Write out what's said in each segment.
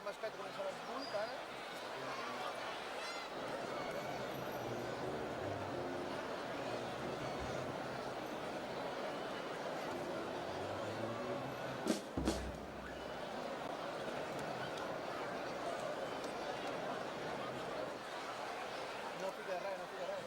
Mascat comença a les 8, ara. No fica res, no fica res.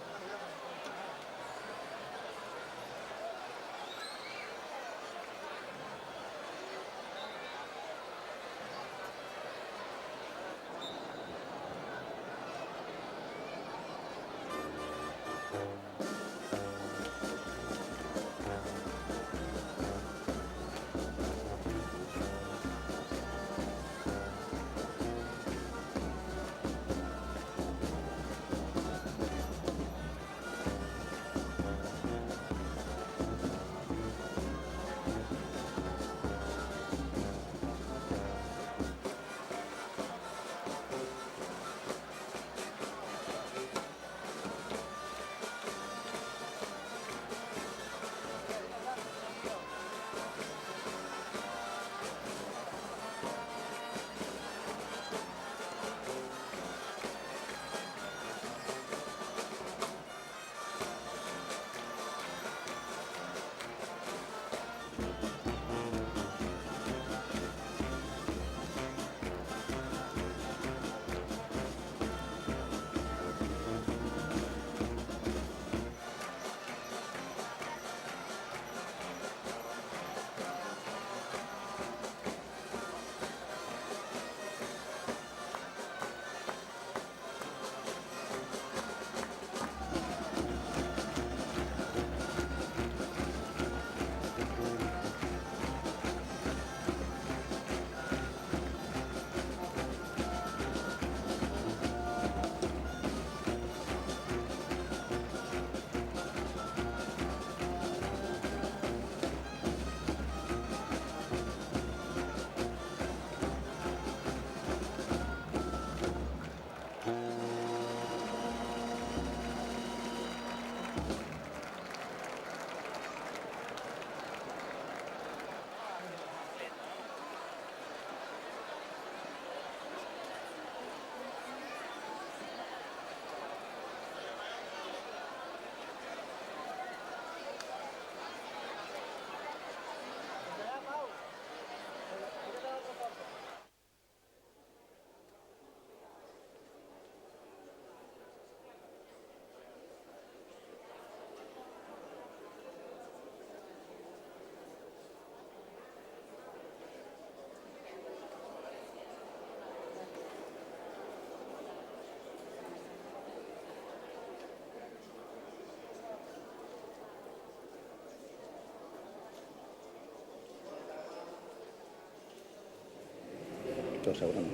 Segurament.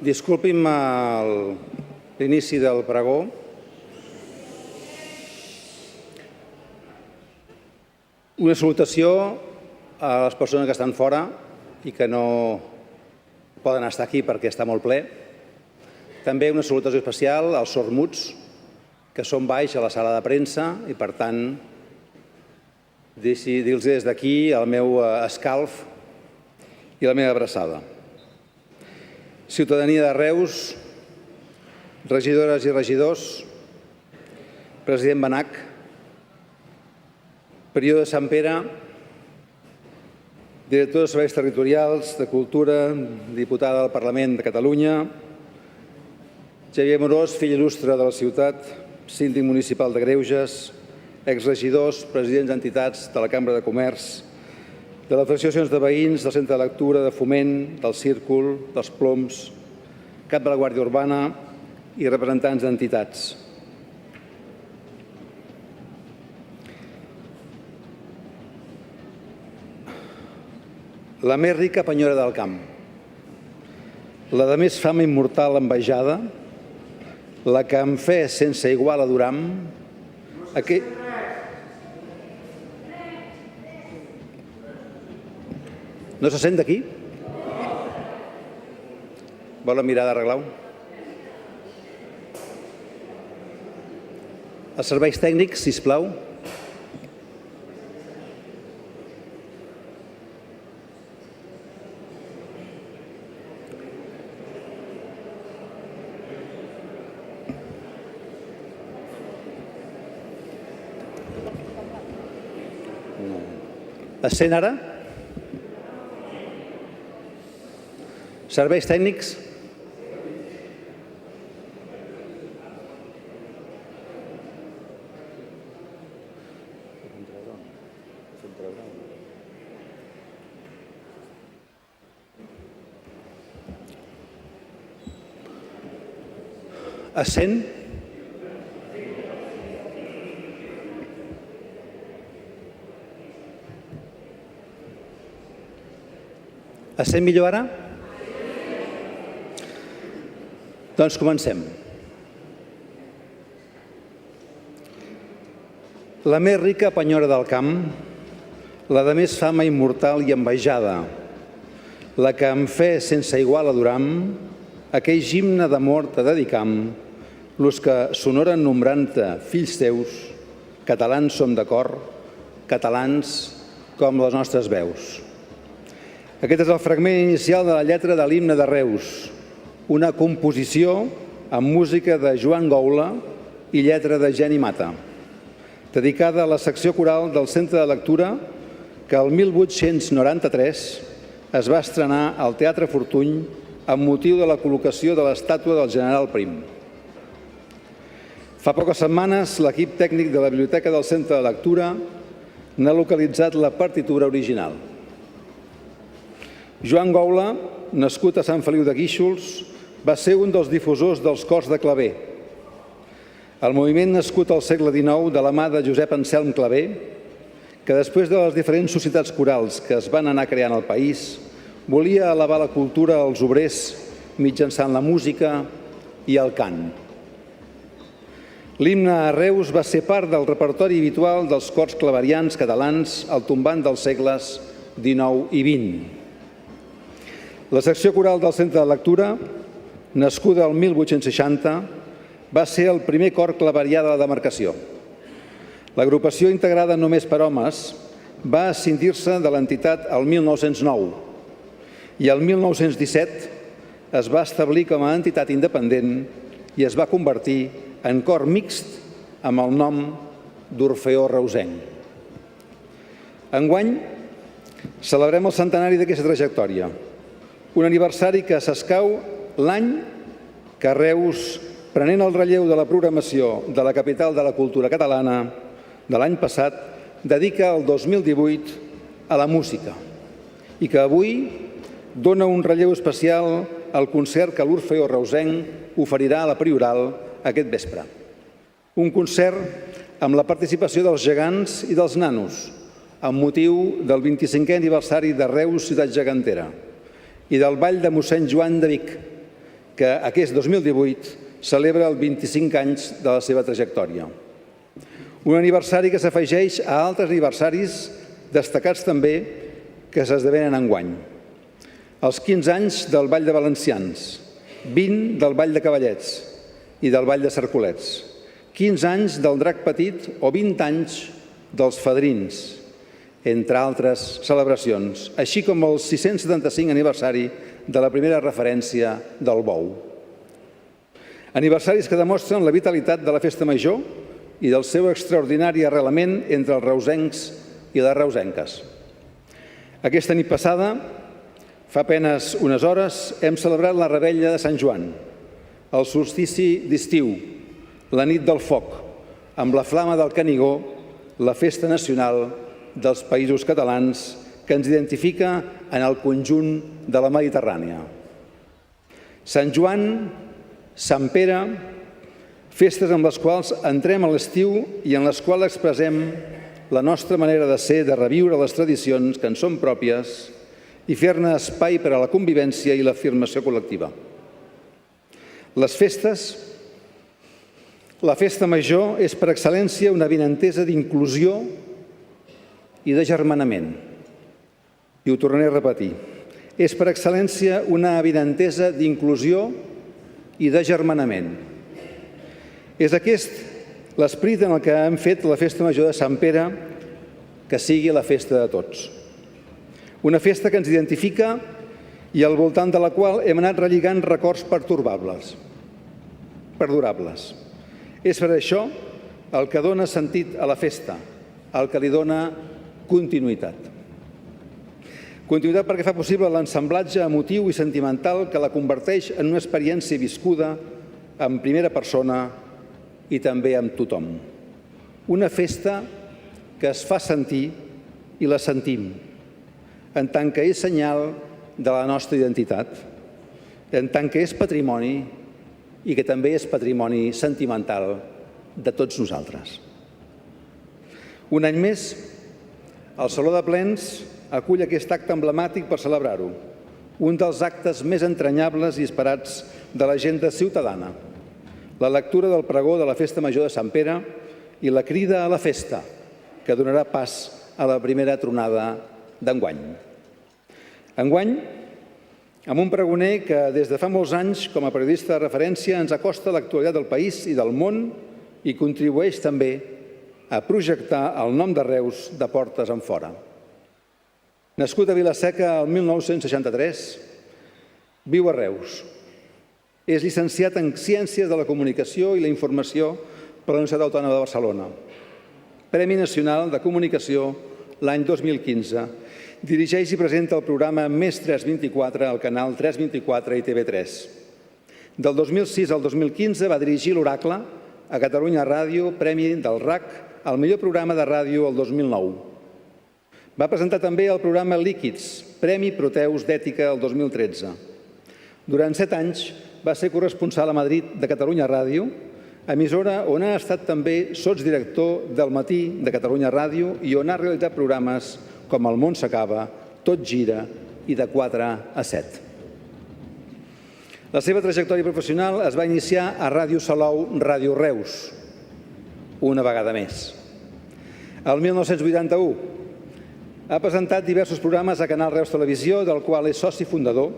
Disculpi'm l'inici del pregó. Una salutació a les persones que estan fora i que no poden estar aquí perquè està molt ple. També una salutació especial als sords-muts, que són baix a la sala de premsa i, per tant, dir-los des d'aquí el meu escalf i la meva abraçada. Ciutadania de Reus, regidores i regidors, president Benach, prior de Sant Pere, director de Serveis Territorials, de Cultura, diputada del Parlament de Catalunya, Xavier Morós, fill il·lustre de la ciutat, síndic municipal de Greuges, exregidors, presidents d'entitats de la Cambra de Comerç, de les associacions de veïns, del Centre de Lectura, de Foment, del Círcul, dels Ploms, cap de la Guàrdia Urbana i representants d'entitats. La més rica penyora del camp, la de més fama immortal envejada, la que amb fe sense igual adoram, No se sent d'aquí? Vol la mirada arreglar-ho? Els serveis tècnics, si us plau. Es sent ara? Serveis tècnics? Es sent? Es sent millor ara? Doncs comencem. La més rica penyora del camp, la de més fama immortal i envejada, la que amb fe sense igual adoram, aquell himne d'amor te dedicam, los que s'honoren nombrant-te fills teus, catalans som de cor, catalans com les nostres veus. Aquest és el fragment inicial de la lletra de l'himne de Reus, una composició amb música de Joan Goula i lletra de Geni Mata, dedicada a la secció coral del Centre de Lectura que el 1893 es va estrenar al Teatre Fortuny amb motiu de la col·locació de l'estàtua del general Prim. Fa poques setmanes, l'equip tècnic de la Biblioteca del Centre de Lectura n'ha localitzat la partitura original. Joan Goula, nascut a Sant Feliu de Guíxols, va ser un dels difusors dels cors de claver. El moviment nascut al segle XIX de la mà de Josep Anselm Clavé, que després de les diferents societats corals que es van anar creant al país, volia elevar la cultura als obrers mitjançant la música i el cant. L'himne a Reus va ser part del repertori habitual dels cors claverians catalans al tombant dels segles XIX i XX. La secció coral del Centre de Lectura, nascuda el 1860, va ser el primer cor claverià de la demarcació. L'agrupació, integrada només per homes, va escindir-se de l'entitat el 1909 i el 1917 es va establir com a entitat independent i es va convertir en cor mixt amb el nom d'Orfeó Reusenc. Enguany, celebrem el centenari d'aquesta trajectòria, un aniversari que s'escau l'any que Reus, prenent el relleu de la programació de la capital de la cultura catalana de l'any passat, dedica el 2018 a la música i que avui dona un relleu especial al concert que l'Orfeó Reusenc oferirà a la Prioral aquest vespre. Un concert amb la participació dels gegants i dels nanos, amb motiu del 25è aniversari de Reus Ciutat Gegantera i del Ball de mossèn Joan de Vic, que aquest 2018 celebra els 25 anys de la seva trajectòria. Un aniversari que s'afegeix a altres aniversaris destacats també que s'esdevenen enguany. Els 15 anys del Ball de Valencians, 20 del Ball de Cavallets i del Ball de Cercolets, 15 anys del Drac Petit o 20 anys dels Fadrins, entre altres celebracions, així com el 675 aniversari de la primera referència del bou. Aniversaris que demostren la vitalitat de la festa major i del seu extraordinari arrelament entre els reusencs i les reusenques. Aquesta nit passada, fa apenes unes hores, hem celebrat la Revetlla de Sant Joan, el solstici d'estiu, la nit del foc, amb la flama del Canigó, la festa nacional dels països catalans que ens identifica en el conjunt de la Mediterrània. Sant Joan, Sant Pere, festes amb les quals entrem a l'estiu i en les quals expressem la nostra manera de ser, de reviure les tradicions que ens són pròpies i fer-ne espai per a la convivència i l'afirmació col·lectiva. Les festes, la festa major és per excel·lència una avinentesa d'inclusió i d'agermanament. I ho tornaré a repetir. És per excel·lència una avinentesa d'inclusió i d'agermanament. És aquest l'esperit en el que hem fet la Festa Major de Sant Pere que sigui la festa de tots. Una festa que ens identifica i al voltant de la qual hem anat relligant records perdurables. És per això el que dona sentit a la festa, el que li dona continuïtat. Continuïtat perquè fa possible l'ensamblatge emotiu i sentimental que la converteix en una experiència viscuda en primera persona i també amb tothom. Una festa que es fa sentir i la sentim, en tant que és senyal de la nostra identitat, en tant que és patrimoni i que també és patrimoni sentimental de tots nosaltres. Un any més, el Saló de Plens acull aquest acte emblemàtic per celebrar-ho, un dels actes més entranyables i esperats de l'agenda ciutadana, la lectura del pregó de la Festa Major de Sant Pere i la crida a la festa, que donarà pas a la primera tronada d'enguany. Enguany, amb un pregoner que des de fa molts anys, com a periodista de referència, ens acosta a l'actualitat del país i del món i contribueix també a projectar el nom de Reus de portes enfora. Nascut a Vila-seca el 1963, viu a Reus. És llicenciat en Ciències de la Comunicació i la Informació per la Universitat Autònoma de Barcelona. Premi Nacional de Comunicació l'any 2015. Dirigeix i presenta el programa Més 324 al canal 324 i TV3. Del 2006 al 2015 va dirigir l'Oracle a Catalunya Ràdio, Premi del RAC, al millor programa de ràdio el 2009. Va presentar també el programa Líquids, Premi Proteus d'Ètica el 2013. Durant 7 anys va ser corresponsal a Madrid de Catalunya Ràdio, emissora on ha estat també sotsdirector del Matí de Catalunya Ràdio i on ha realitzat programes com El món s'acaba, Tot gira i de 4 a 7. La seva trajectòria professional es va iniciar a Ràdio Salou, Ràdio Reus, una vegada més. El 1981 ha presentat diversos programes a Canal Reus Televisió, del qual és soci fundador,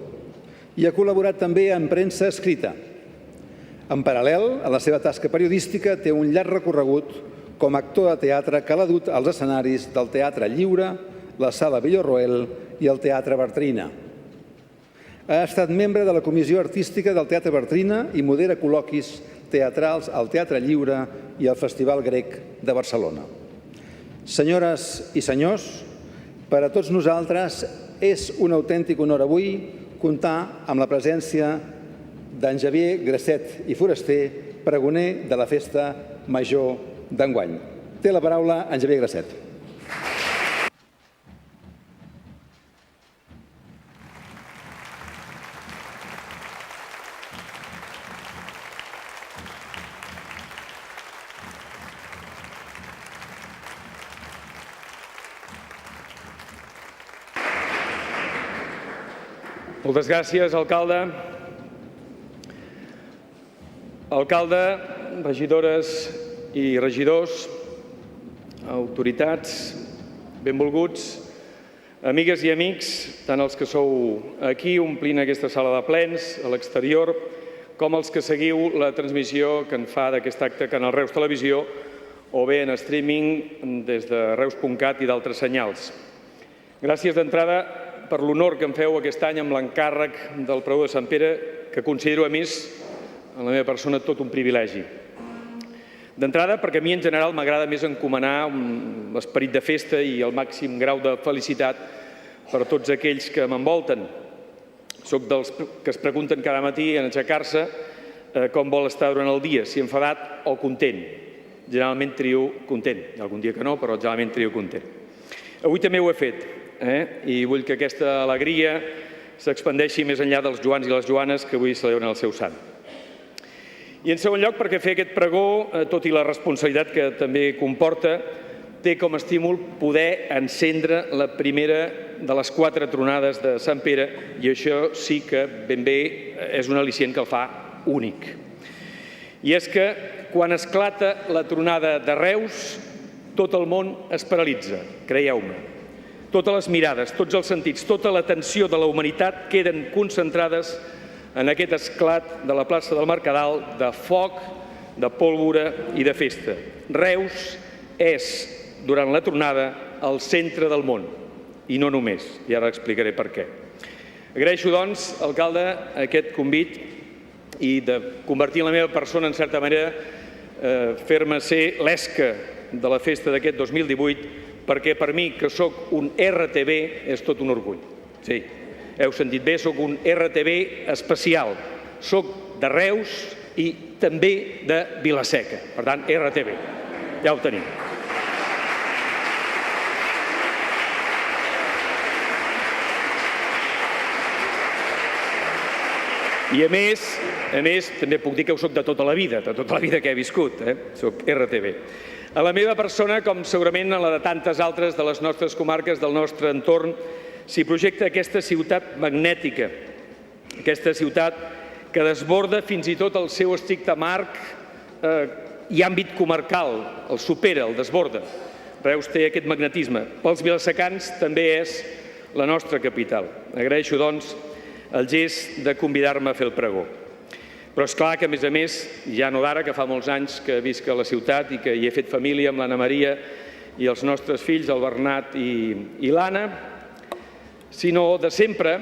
i ha col·laborat també en premsa escrita. En paral·lel a la seva tasca periodística, té un llarg recorregut com a actor de teatre que l'ha dut als escenaris del Teatre Lliure, la Sala Villarroel i el Teatre Bartrina. Ha estat membre de la Comissió Artística del Teatre Bartrina i modera col·loquis teatrals al Teatre Lliure i al Festival Grec de Barcelona. Senyores i senyors, per a tots nosaltres és un autèntic honor avui comptar amb la presència d'en Xavier Grasset i Foraster, pregoner de la Festa Major d'enguany. Té la paraula en Xavier Grasset. Moltes gràcies, alcalde. Alcalde, regidores i regidors, autoritats, benvolguts, amigues i amics, tant els que sou aquí omplint aquesta sala de plens, a l'exterior, com els que seguiu la transmissió que en fa d'aquest acte Canal Reus Televisió o bé en streaming des de reus.cat i d'altres senyals. Gràcies d'entrada per l'honor que em feu aquest any amb l'encàrrec del pregó de Sant Pere, que considero, a més, en la meva persona, tot un privilegi. D'entrada, perquè a mi en general m'agrada més encomanar l'esperit de festa i el màxim grau de felicitat per a tots aquells que m'envolten. Soc dels que es pregunten cada matí en aixecar-se com vol estar durant el dia, si enfadat o content. Generalment trio content. Hi ha algun dia que no, però generalment trio content. Avui també ho he fet. I vull que aquesta alegria s'expandeixi més enllà dels Joans i les Joanes que avui celebren el seu sant. I en segon lloc, perquè fer aquest pregó, tot i la responsabilitat que també comporta, té com a estímul poder encendre la primera de les 4 tronades de Sant Pere, i això sí que ben bé és un al·licient que el fa únic. I és que quan esclata la tronada de Reus, tot el món es paralitza, creieu-me. Totes les mirades, tots els sentits, tota l'atenció de la humanitat queden concentrades en aquest esclat de la plaça del Mercadal de foc, de pólvora i de festa. Reus és, durant la tronada, el centre del món, i no només, i ara explicaré per què. Agraeixo, doncs, alcalde, aquest convit i de convertir en la meva persona, en certa manera, fer-me ser l'esca de la festa d'aquest 2018, perquè per mi, que sóc un RTV, és tot un orgull. Sí, heu sentit bé, sóc un RTV especial. Sóc de Reus i també de Vila-seca. Per tant, RTV. Ja ho tenim. I a més, també puc dir que ho soc de tota la vida que he viscut, soc RTV. A la meva persona, com segurament a la de tantes altres de les nostres comarques, del nostre entorn, s'hi projecta aquesta ciutat magnètica, aquesta ciutat que desborda fins i tot el seu estricte marc i àmbit comarcal, el supera, el desborda. Reus té aquest magnetisme. Pels vilasecans també és la nostra capital. Agraeixo, doncs, el gest de convidar-me a fer el pregó. Però és clar que, a més, ja no d'ara, que fa molts anys que visc a la ciutat i que hi he fet família amb l'Anna Maria i els nostres fills, el Bernat i l'Anna, sinó de sempre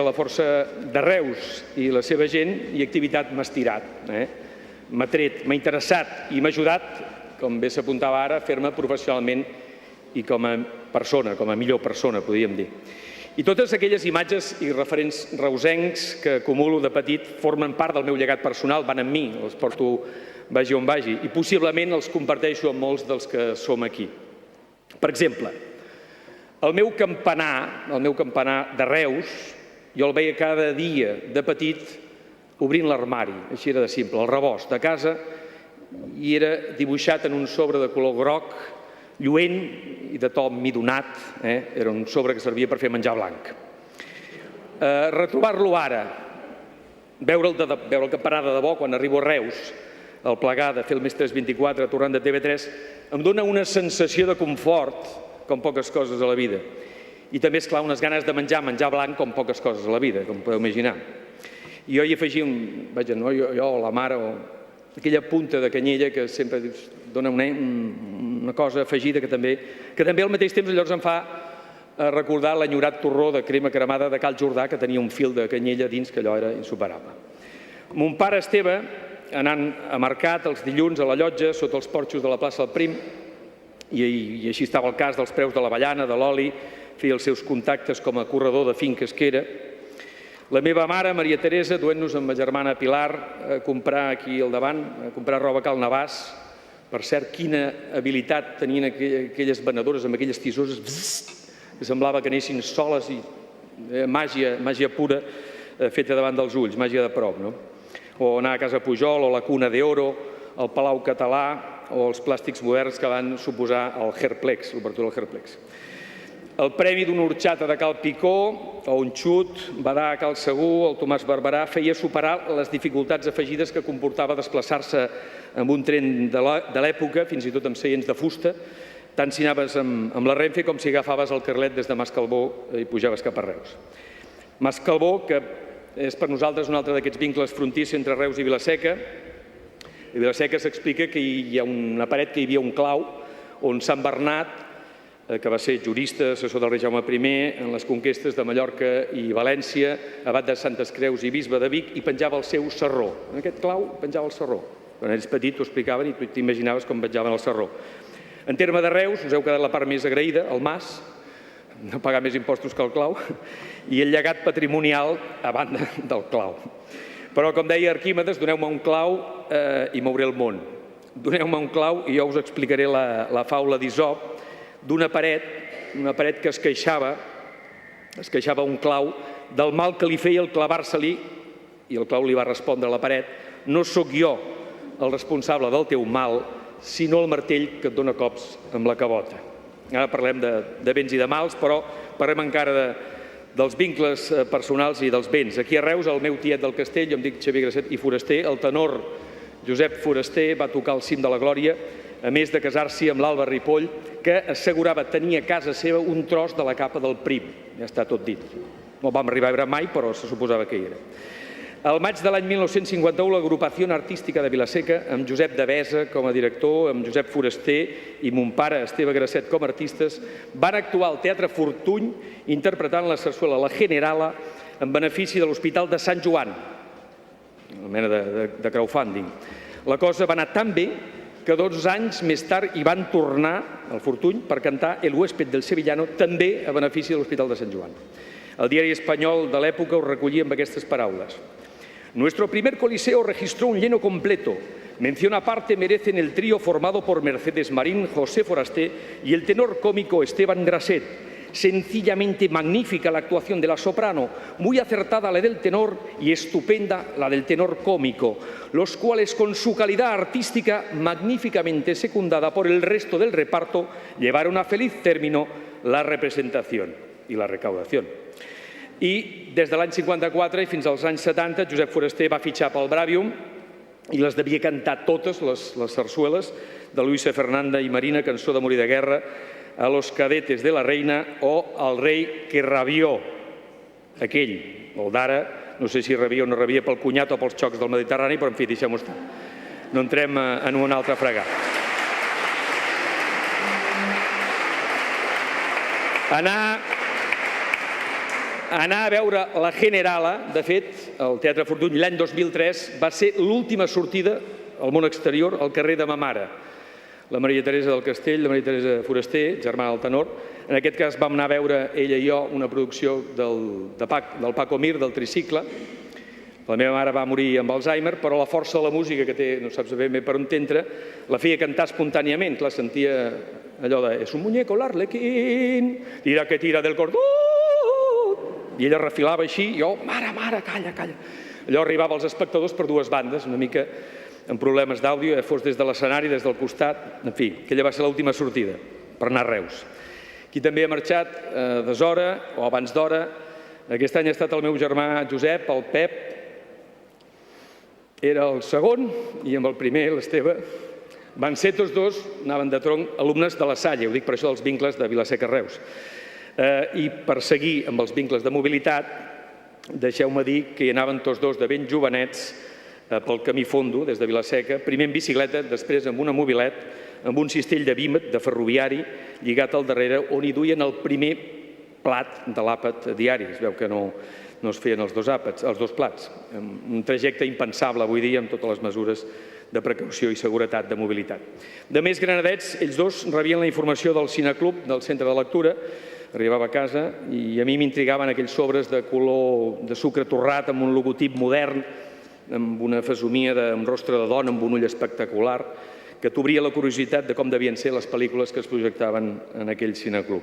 la força de Reus i la seva gent i activitat m'ha estirat, m'ha tret, m'ha interessat i m'ha ajudat, com bé s'apuntava ara, a fer-me professionalment i com a persona, com a millor persona, podríem dir. I totes aquelles imatges i referents reusencs que acumulo de petit formen part del meu llegat personal, van amb mi, els porto vagi on vagi, i possiblement els comparteixo amb molts dels que som aquí. Per exemple, el meu campanar de Reus, jo el veia cada dia de petit obrint l'armari, així era de simple, el rebost de casa, i era dibuixat en un sobre de color groc, lluent i de to midonat, era un sobre que servia per fer menjar blanc. Retrobar-lo ara, veure el campanar de debò quan arribo a Reus, al plegar de fer el Més 324 tornant de TV3, em dona una sensació de confort com poques coses a la vida. I també, esclar, unes ganes de menjar blanc com poques coses a la vida, com podeu imaginar. I jo hi afegia, jo o la mare, o aquella punta de canyella que sempre dona una cosa afegida que també al mateix temps llavors em fa recordar l'enyorat torró de crema cremada de Cal Jordà, que tenia un fil de canyella dins, que allò era insuperable. Mon pare Esteve, anant a mercat els dilluns a la llotja, sota els porxos de la plaça del Prim, i així estava el cas dels preus de l'avellana, de l'oli, feia els seus contactes com a corredor de finques que era. La meva mare, Maria Teresa, duent-nos amb ma germana Pilar a comprar aquí al davant, a comprar roba a Cal Navàs. Per cert, quina habilitat tenien aquelles venedores amb aquelles tisores, que semblava que anessin soles i màgia pura feta davant dels ulls, màgia de prop, no? O anar a Casa Pujol, o la Cuna d'Oro, el Palau Català, o els plàstics moderns que van suposar el Herplex, l'obertura del Herplex. El premi d'una horxata de Cal Picó, o un xut, Badà a Cal Segur, el Tomàs Barberà, feia superar les dificultats afegides que comportava desplaçar-se amb un tren de l'època, fins i tot amb seients de fusta, tant si anaves amb la Renfe com si agafaves el carlet des de Mascalbó i pujaves cap a Reus. Mascalbó, que és per nosaltres un altre d'aquests vincles frontissos entre Reus i Vila-seca. A Vila-seca s'explica que hi ha una paret que hi havia un clau on Sant Bernat, que va ser jurista, assessor del rei Jaume I en les conquestes de Mallorca i València, abat de Santes Creus i bisbe de Vic, i penjava el seu sarró. En aquest clau penjava el sarró. Quan eres petit t'ho explicaven i tu t'imaginaves com penjaven el sarró. En terme de Reus, us heu quedat la part més agraïda, el mas, no pagar més impostos que el clau, i el llegat patrimonial a banda del clau. Però, com deia Arquímedes, doneu-me un clau i mouré el món. Doneu-me un clau i jo us explicaré la faula d'Isop, d'una paret que es queixava un clau del mal que li feia el clavar-se-li, i el clau li va respondre a la paret: no sóc jo el responsable del teu mal, sinó el martell que et dona cops amb la cabota. Ara parlem de béns i de mals, però parlem encara dels vincles personals i dels béns. Aquí a Reus, el meu tiet del castell, jo em dic Xavier Grasset i Foraster, el tenor Josep Foraster va tocar al cim de la glòria, a més de casar-s'hi amb l'Alba Ripoll, que assegurava tenir a casa seva un tros de la capa del Prim. Ja està tot dit. No el vam arribar a veure mai, però se suposava que hi era. Al maig de l'any 1951, l'agrupació artística de Vila-seca, amb Josep Devesa com a director, amb Josep Foraster i mon pare, Esteve Grasset, com a artistes, van actuar al Teatre Fortuny interpretant la sarsuela La Generala en benefici de l'Hospital de Sant Joan, una mena de crowdfunding. La cosa va anar tan bé que 2 anys més tard hi van tornar al Fortuny per cantar El huésped del sevillano, també a benefici de l'Hospital de Sant Joan. El diari espanyol de l'època ho recollia amb aquestes paraules. Nuestro primer coliseo registró un lleno completo. Mención aparte merecen el trío formado por Mercedes Marín, José Foraster y el tenor cómico Esteban Grasset. Sencillamente magnífica la actuación de la soprano, muy acertada la del tenor y estupenda la del tenor cómico, los cuales con su calidad artística magníficamente secundada por el resto del reparto llevaron a feliz término la representación y la recaudación. I des de l'any 54 i fins als anys 70, Josep Foraster va fitxar pel Bràvium i les devia cantar totes, les sarsueles, de Luisa Fernanda i Marina, Cançó de morir de guerra, A los cadetes de la reina o El rei que rabió, aquell, el d'ara, no sé si rebia o no rebia pel cunyat o pels xocs del Mediterrani, però en fi, deixem-ho estar. No entrem en un altre fregar. Anar a veure La Generala, de fet, al Teatre Fortuny l'any 2003, va ser l'última sortida al món exterior, al carrer de ma mare. La Maria Teresa del Castell, la Maria Teresa Foraster, germana del tenor. En aquest cas vam anar a veure, ella i jo, una producció del Paco Mir, del Tricicle. La meva mare va morir amb Alzheimer, però la força de la música que té, no saps ben bé per on t'entra, la feia cantar espontàniament. Clar, sentia allò de «Es un muñeco l'Arlequín, tira que tira del cordó». I ella refilava així, i jo, mare, calla. Allò arribava als espectadors per 2 bandes, una mica amb problemes d'àudio, fos des de l'escenari, des del costat, en fi, aquella va ser l'última sortida, per anar a Reus. Qui també ha marxat a deshora, o abans d'hora, aquest any ha estat el meu germà Josep, el Pep, era el segon, i amb el primer, l'Esteve, van ser tots 2, anaven de tronc, alumnes de la Salle, ho dic per això dels vincles de Vila-seca a Reus. I per seguir amb els vincles de mobilitat, deixeu-me dir que hi anaven tots 2 de ben jovenets pel camí fondo, des de Vila-seca, primer en bicicleta, després amb una mobilet, amb un cistell de vímet, de ferroviari, lligat al darrere, on hi duien el primer plat de l'àpat diari. Es veu que no es feien els 2 àpats, els 2 plats. Un trajecte impensable avui dia amb totes les mesures de precaució i seguretat de mobilitat. De més granadets, ells 2 rebien la informació del cineclub, del centre de lectura, arribava a casa i a mi m'intrigaven aquells sobres de color de sucre torrat amb un logotip modern, amb una fesomia amb rostre de dona, amb un ull espectacular, que t'obria la curiositat de com devien ser les pel·lícules que es projectaven en aquell cineclub.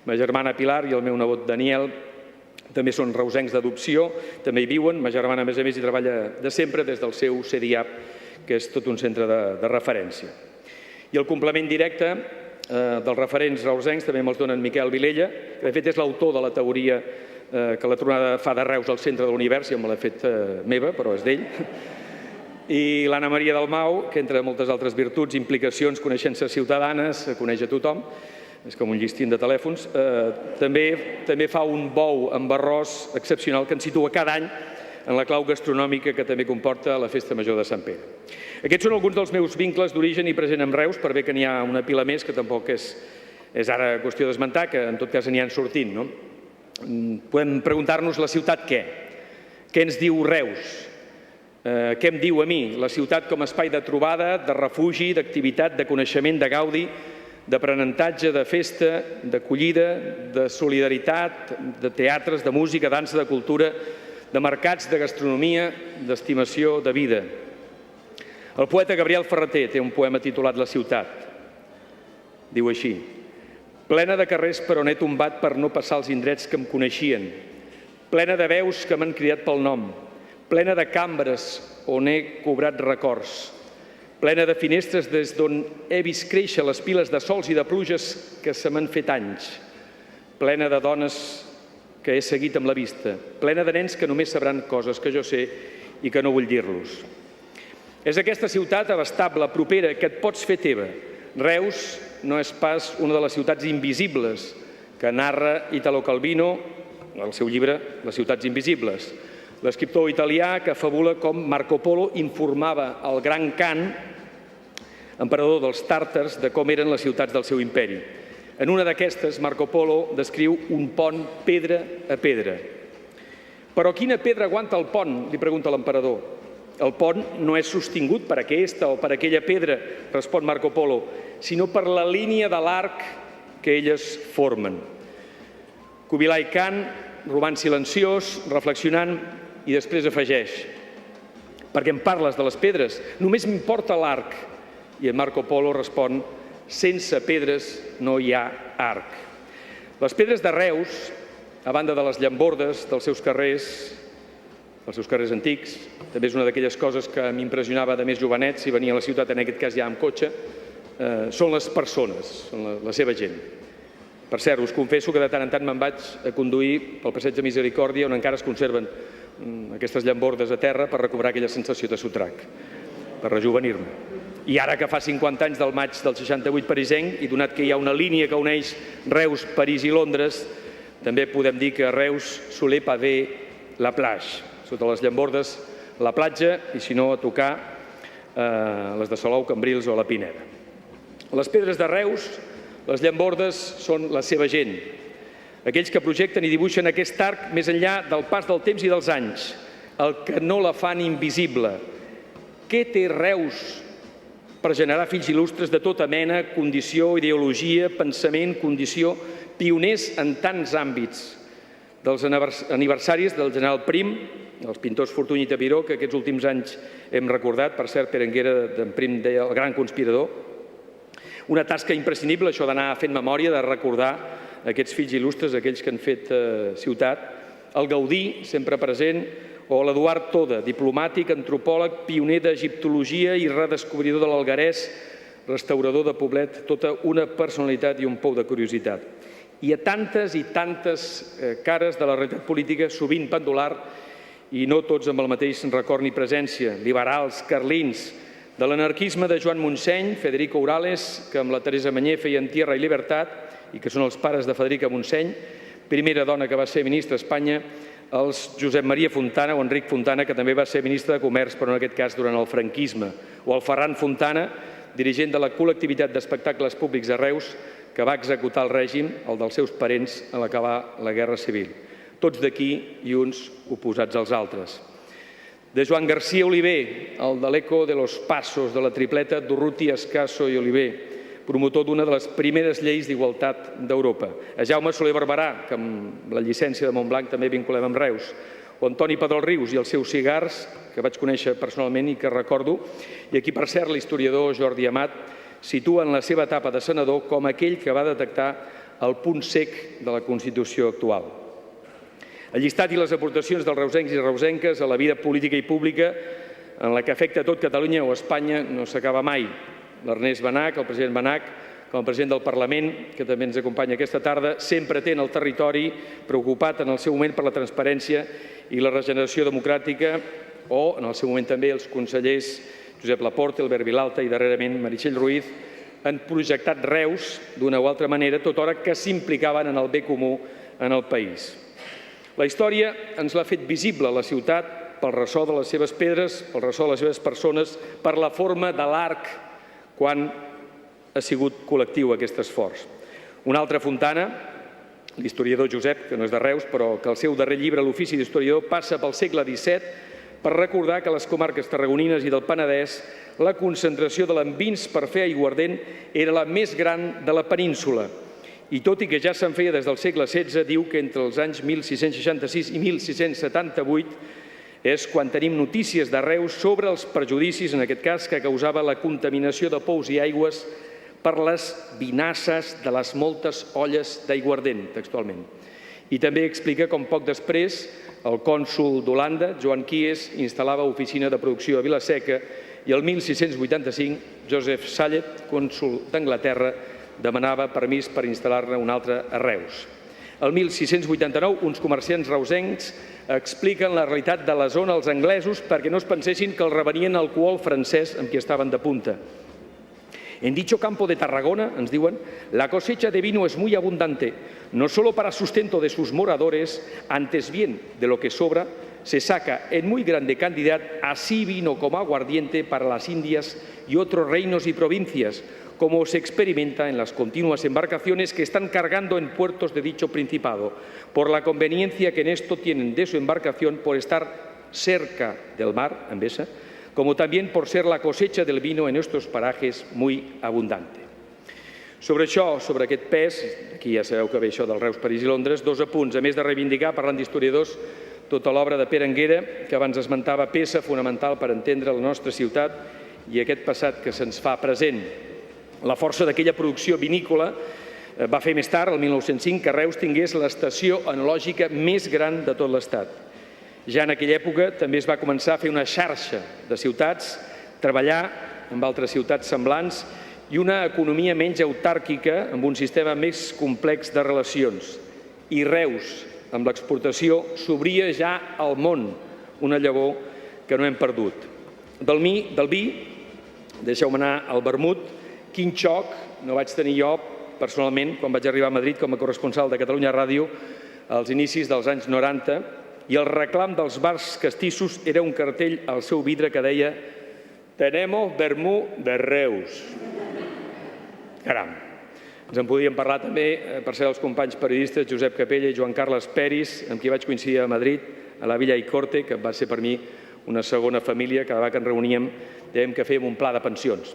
Ma germana Pilar i el meu nebot Daniel també són reusencs d'adopció, també hi viuen. Ma germana, a més, hi treballa de sempre des del seu CDIAP, que és tot un centre de referència. I el complement directe dels referents reusencs també me'ls dona en Miquel Vilella, que de fet és l'autor de la teoria que la tronada fa de Reus al centre de l'univers, ja me l'ha fet meva, però és d'ell. I l'Anna Maria Dalmau, que entre moltes altres virtuts, implicacions, coneixences ciutadanes, coneix a tothom, és com un llistí de telèfons, també fa un bou amb arròs excepcional que ens situa cada any en la clau gastronòmica que també comporta la Festa Major de Sant Pere. Aquests són alguns dels meus vincles d'origen i present amb Reus, per bé que n'hi ha una pila més, que tampoc és ara qüestió d'esmentar, que en tot cas aniran sortint. Podem preguntar-nos la ciutat què? Què ens diu Reus? Què em diu a mi? La ciutat com a espai de trobada, de refugi, d'activitat, de coneixement, de gaudi, d'aprenentatge, de festa, d'acollida, de solidaritat, de teatres, de música, dansa, de cultura, de mercats, de gastronomia, d'estimació, de vida. El poeta Gabriel Ferreter té un poema titulat La ciutat. Diu així: plena de carrers per on he tombat per no passar els indrets que em coneixien, plena de veus que m'han cridat pel nom, plena de cambres on he cobrat records, plena de finestres des d'on he vist créixer les piles de sols i de pluges que se m'han fet anys, plena de dones que he seguit amb la vista, plena de nens que només sabran coses que jo sé i que no vull dir-los. És aquesta ciutat abastable, propera, que et pots fer teva. Reus no és pas una de les ciutats invisibles que narra Italo Calvino al seu llibre Les ciutats invisibles. l'escriptor italià que fabula com Marco Polo informava el gran Khan, emperador dels tàrtars, de com eren les ciutats del seu imperi. En una d'aquestes, Marco Polo descriu un pont pedra a pedra. Però quina pedra aguanta el pont? Li pregunta l'emperador. El pont no és sostingut per aquesta o per aquella pedra, respon Marco Polo, sinó per la línia de l'arc que elles formen. Kubilai Khan, roman silenciós, reflexionant, i després afegeix: perquè em parles de les pedres, només m'importa l'arc. I en Marco Polo respon: sense pedres no hi ha arc. Les pedres de Reus, a banda de les llambordes dels seus carrers antics, també és una d'aquelles coses que m'impressionava de més jovenet, si venia a la ciutat, en aquest cas ja amb cotxe, són les persones, són la seva gent. Per cert, us confesso que de tant en tant me'n vaig a conduir pel passeig de Misericòrdia, on encara es conserven aquestes llambordes a terra per recobrar aquella sensació de sotrac, per rejuvenir-me. I ara que fa 50 anys del maig del 68 parisenc, i donat que hi ha una línia que uneix Reus, París i Londres, també podem dir que a Reus soler pavé la plage. Sota les llambordes, la platja, i si no, a tocar les de Salou, Cambrils o la Pineda. Les pedres de Reus, les llambordes, són la seva gent. Aquells que projecten i dibuixen aquest arc més enllà del pas del temps i dels anys, el que no la fan invisible. Què té Reus per generar fills il·lustres de tota mena, condició, ideologia, pensament, condició, pioners en tants àmbits? Dels aniversaris del general Prim, els pintors Fortuny i Tapiró, que aquests últims anys hem recordat, per cert, Berenguera d'en Prim deia el gran conspirador. Una tasca imprescindible, això d'anar fent memòria, de recordar aquests fills il·lustres, aquells que han fet ciutat. El Gaudí, sempre present, o l'Eduard Toda, diplomàtic, antropòleg, pioner d'egiptologia i redescobridor de l'Alguerès, restaurador de Poblet, tota una personalitat i un pou de curiositat. I a tantes i tantes cares de la realitat política, sovint pendular, i no tots amb el mateix record ni presència, liberals, carlins, de l'anarquisme de Joan Montseny, Federico Urales, que amb la Teresa Mañé feien Tierra i Libertat, i que són els pares de Federica Montseny, primera dona que va ser ministra a Espanya, els Josep Maria Fontana o Enric Fontana, que també va ser ministre de Comerç, però en aquest cas durant el franquisme, o el Ferran Fontana, dirigent de la col·lectivitat d'espectacles públics a Reus, que va executar el règim, el dels seus parents, en acabar la Guerra Civil. Tots d'aquí i uns oposats als altres. De Joan García Oliver, el de l'Eco de los Passos, de la tripleta Durruti, Escasso i Oliver, promotor d'una de les primeres lleis d'igualtat d'Europa. A Jaume Soler Barberà, que amb la llicència de Montblanc també vinculem amb Reus, o Antoni Pedrol Rius i els seus cigars, que vaig conèixer personalment i que recordo, i aquí, per cert, l'historiador Jordi Amat situa en la seva etapa de senador com aquell que va detectar el punt cec de la Constitució actual. El llistat i les aportacions dels reusencs i reusenques a la vida política i pública en la que afecta tot Catalunya o Espanya no s'acaba mai. L'Ernest Benach, el president Benach, com a president del Parlament, que també ens acompanya aquesta tarda, sempre té en el territori preocupat en el seu moment per la transparència i la regeneració democràtica, o en el seu moment també els consellers Josep Laporte, Albert Vilalta i darrerament Meritxell Ruiz han projectat Reus d'una o altra manera, tot hora que s'implicaven en el bé comú en el país. La història ens l'ha fet visible a la ciutat pel ressò de les seves pedres, pel ressò de les seves persones, per la forma de l'arc quan ha sigut col·lectiu aquest esforç. Una altra Fontana, l'historiador Josep, que no és de Reus, però que el seu darrer llibre, l'Ofici d'Historiador, passa pel segle XVII per recordar que a les comarques tarragonines i del Penedès la concentració de l'envins per fer aiguardent era la més gran de la península. I tot i que ja se'n feia des del segle XVI, diu que entre els anys 1666 i 1678 és quan tenim notícies de Reus sobre els perjudicis, en aquest cas, que causava la contaminació de pous i aigües per les vinasses de les moltes olles d'aiguardent, textualment. I també explica com poc després el cònsol d'Holanda, Joan Quies, instal·lava oficina de producció a Vila-seca i el 1685 Joseph Sallet, cònsol d'Anglaterra, demanava permís per instal·lar-ne un altre a Reus. El 1689, uns comerciants reusencs expliquen la realitat de la zona als anglesos perquè no es pensessin que els revenien alcohol francès amb qui estaven de punta. En dicho campo de Tarragona, ens diuen, la cosecha de vino es muy abundante, no solo para sustento de sus moradores, antes bien de lo que sobra, se saca en muy grande cantidad así vino como aguardiente para las Indias y otros reinos y provincias, como se experimenta en las continuas embarcaciones que están cargando en puertos de dicho principado, por la conveniencia que en esto tienen de su embarcación por estar cerca del mar, en Besa, como también por ser la cosecha del vino en estos parajes muy abundante. Sobre això, sobre aquest pes, aquí ja sabeu que ve això del Reus, París i Londres, dos apunts, a més de reivindicar, parlant d'historiadors, tota l'obra de Pere Anguera, que abans esmentava, peça fonamental per entendre la nostra ciutat i aquest passat que se'ns fa present. La força d'aquella producció vinícola va fer més tard, el 1905, que Reus tingués l'estació enològica més gran de tot l'Estat. Ja en aquella època també es va començar a fer una xarxa de ciutats, treballar amb altres ciutats semblants i una economia menys autàrquica amb un sistema més complex de relacions. I Reus, amb l'exportació, s'obria ja al món, una llavor que no hem perdut. Del vi, deixeu-me anar al vermut. Quin xoc no vaig tenir jo personalment quan vaig arribar a Madrid com a corresponsal de Catalunya Ràdio als inicis dels anys 90 i el reclam dels bars castissos era un cartell al seu vidre que deia «Tenemos vermut de Reus». Caram! Ens en podíem parlar també, per ser els companys periodistes Josep Capella i Joan Carles Peris, amb qui vaig coincidir a Madrid, a la Villa i Corte, que va ser per mi una segona família. Cada vegada que ens reuníem dèiem que fèiem un pla de pensions.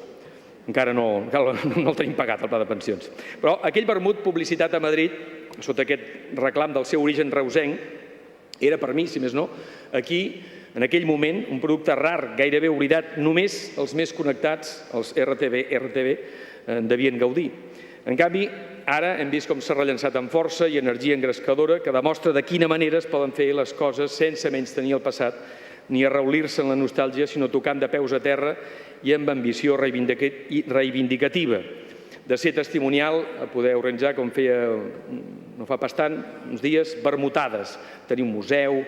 Encara no el tenim pagat, el pla de pensions. Però aquell vermut publicitat a Madrid, sota aquest reclam del seu origen reusenc, era per mi, si més no, aquí, en aquell moment, un producte rar, gairebé oblidat, només els més connectats, els RTV, en devien gaudir. En canvi, ara hem vist com s'ha rellançat amb força i energia engrescadora que demostra de quina manera es poden fer les coses sense menystenir el passat ni arraulir-se en la nostàlgia, sinó tocant de peus a terra i amb ambició reivindicativa, de ser testimonial, a poder organitzar, com feia no fa pas tant, uns dies, vermutades, tenir un museu,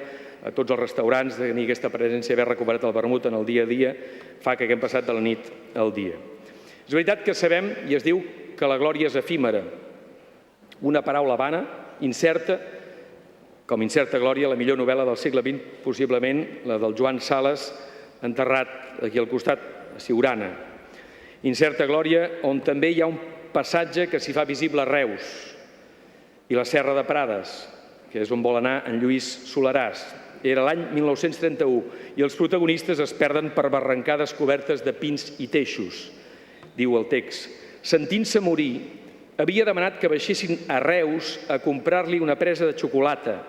a tots els restaurants, tenir aquesta presència, haver recuperat el vermut en el dia a dia, fa que haguem passat de la nit al dia. És veritat que sabem, i es diu, que la glòria és efímera, una paraula vana, incerta, com Incerta glòria, la millor novel·la del segle XX, possiblement la del Joan Sales, enterrat aquí al costat, a Siurana. Incerta glòria, on també hi ha un passatge que s'hi fa visible a Reus i la Serra de Prades, que és on vol anar en Lluís Solaràs. Era l'any 1931 i els protagonistes es perden per barrancades cobertes de pins i teixos. Diu el text, sentint-se morir, havia demanat que baixessin a Reus a comprar-li una presa de xocolata.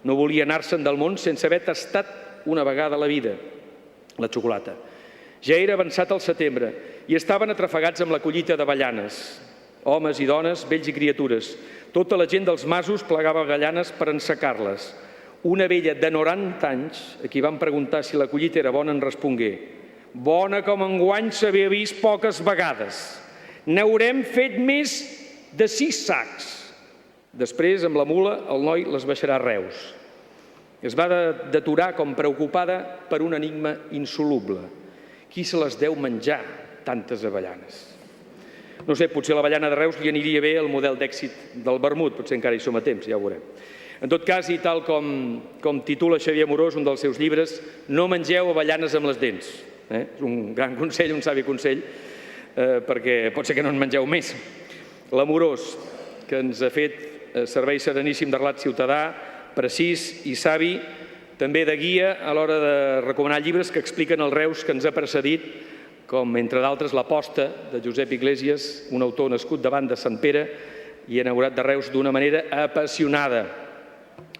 No volia anar-se'n del món sense haver tastat una vegada a la vida la xocolata. Ja era avançat el setembre i estaven atrafegats amb la collita d'avellanes. Homes i dones, vells i criatures. Tota la gent dels masos plegava avellanes per ensecar-les. Una vella de 90 anys, a qui van preguntar si la collita era bona, en respongué: bona com enguany s'havia vist poques vegades. N'haurem fet més de 6 sacs. Després, amb la mula, el noi les baixarà a Reus. Es va deturar com preocupada per un enigma insoluble. Qui se les deu menjar, tantes avellanes? No sé, potser a l'avellana de Reus li aniria bé el model d'èxit del vermut, potser encara hi som a temps, ja ho veurem. En tot cas, i tal com titula Xavier Amorós, un dels seus llibres, no mengeu avellanes amb les dents. És un gran consell, un savi consell, perquè pot ser que no en mengeu més. L'Amorós, que ens ha fet servei sereníssim de relat ciutadà, precís i savi, també de guia a l'hora de recomanar llibres que expliquen el Reus que ens ha precedit, com, entre d'altres, L'Aposta, de Josep Iglesias, un autor nascut davant de Sant Pere i enamorat de Reus d'una manera apassionada.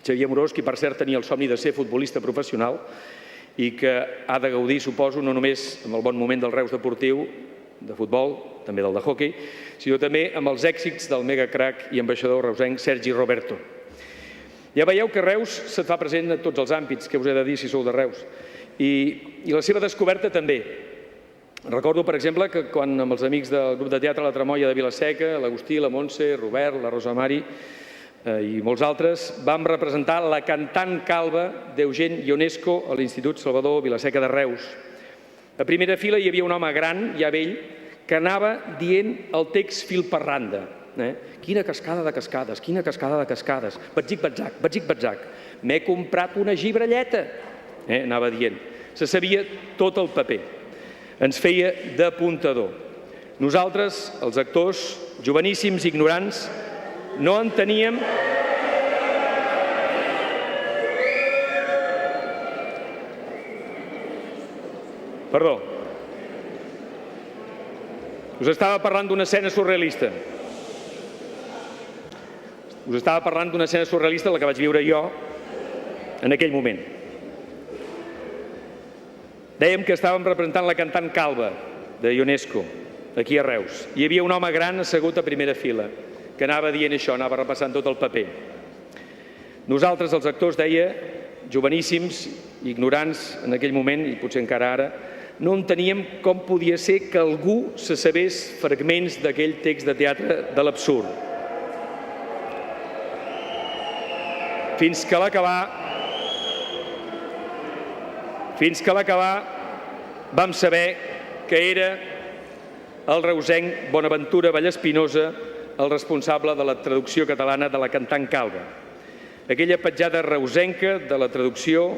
Xavier Amorós, qui per cert tenia el somni de ser futbolista professional i que ha de gaudir, suposo, no només amb el bon moment del Reus deportiu, de futbol, també del de hoquei, sinó també amb els èxits del megacrac i ambaixador reusenc Sergi Roberto. Ja veieu que Reus se't fa present a tots els àmbits, que us he de dir si sou de Reus, i la seva descoberta també. Recordo, per exemple, que quan amb els amics del grup de teatre La Tremolla de Vila-seca, l'Agustí, la Montse, Robert, la Rosa Mari i molts altres, vam representar La cantant calba d'Eugeni Ionesco a l'Institut Salvador Vila-seca de Reus. A primera fila hi havia un home gran, ja vell, que anava dient el text fil per randa. Quina cascada de cascades, quina cascada de cascades. Batzic, batzac, batzic, batzac. M'he comprat una gibrelleta. anava dient. Se sabia tot el paper. Ens feia d'apuntador. Nosaltres, els actors, joveníssims, ignorants, no en teníem... Perdó. Us estava parlant d'una escena surrealista. Us estava parlant d'una escena surrealista, la que vaig viure jo en aquell moment. Dèiem que estàvem representant la cantant Calva, de Ionesco, aquí a Reus. Hi havia un home gran assegut a primera fila, que anava dient això, anava repassant tot el paper. Nosaltres, els actors, deia, joveníssims, ignorants en aquell moment, i potser encara ara, no enteníem com podia ser que algú se sabés fragments d'aquell text de teatre de l'absurd. Fins que a l'acabar vam saber que era el reusenc Bonaventura Vallespinosa el responsable de la traducció catalana de la cantant Calva. Aquella petjada reusenca de la traducció,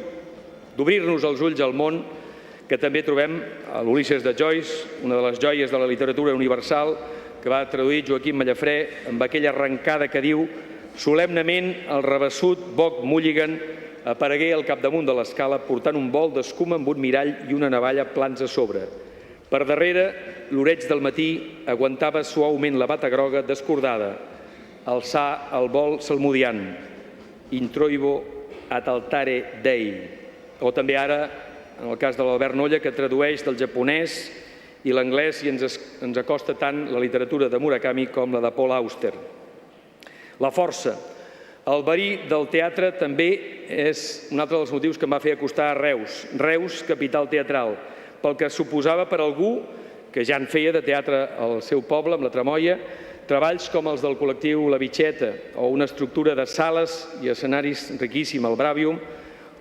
d'obrir-nos els ulls al món, que també trobem a l'Ulisses de Joyce, una de les joies de la literatura universal, que va traduir Joaquim Mallafrè amb aquella arrencada que diu: solemnement el rabassut Bob Mulligan aparegué al capdamunt de l'escala portant un bol d'escuma amb un mirall i una navalla plans a sobre. Per darrere, l'oreig del matí aguantava suaument la bata groga descordada. Alçà el vol salmodiant. Introibo ad altare Dei. O també ara, en el cas de l'Albert Nolla, que tradueix del japonès i l'anglès i ens acosta tant la literatura de Murakami com la de Paul Auster. La força. El verí del teatre també és un altre dels motius que em va fer acostar a Reus. Reus, capital teatral, pel que suposava per algú que ja en feia de teatre al seu poble, amb la Tremoia, treballs com els del col·lectiu La Bitxeta o una estructura de sales i escenaris riquíssima, el Bràvium,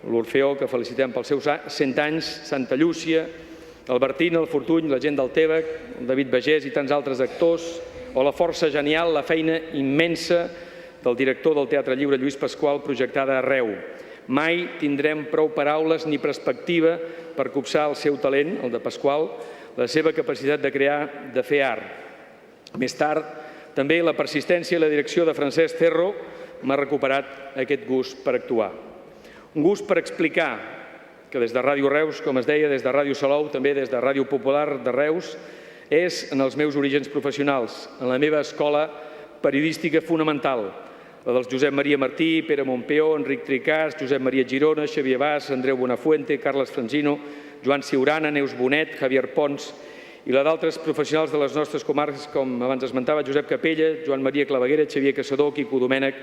l'Orfeó, que felicitem pels seus 100 anys, Santa Llúcia, el Bertín, el Fortuny, la gent del Tèbec, el David Bagés i tants altres actors, o la força genial, la feina immensa del director del Teatre Lliure, Lluís Pasqual, projectada arreu. Mai tindrem prou paraules ni perspectiva per copsar el seu talent, el de Pasqual, la seva capacitat de crear, de fer art. Més tard, també la persistència i la direcció de Francesc Cerro m'ha recuperat aquest gust per actuar. Un gust per explicar que des de Ràdio Reus, com es deia, des de Ràdio Salou, també des de Ràdio Popular de Reus, és en els meus orígens professionals, en la meva escola periodística fonamental, la dels Josep Maria Martí, Pere Montpeó, Enric Tricàs, Josep Maria Girona, Xavier Bas, Andreu Buenafuente, Carles Franzino, Joan Ciurana, Neus Bonet, Javier Pons, i la d'altres professionals de les nostres comarques, com abans esmentava, Josep Capella, Joan Maria Claveguera, Xavier Caçador, Quico Domènech,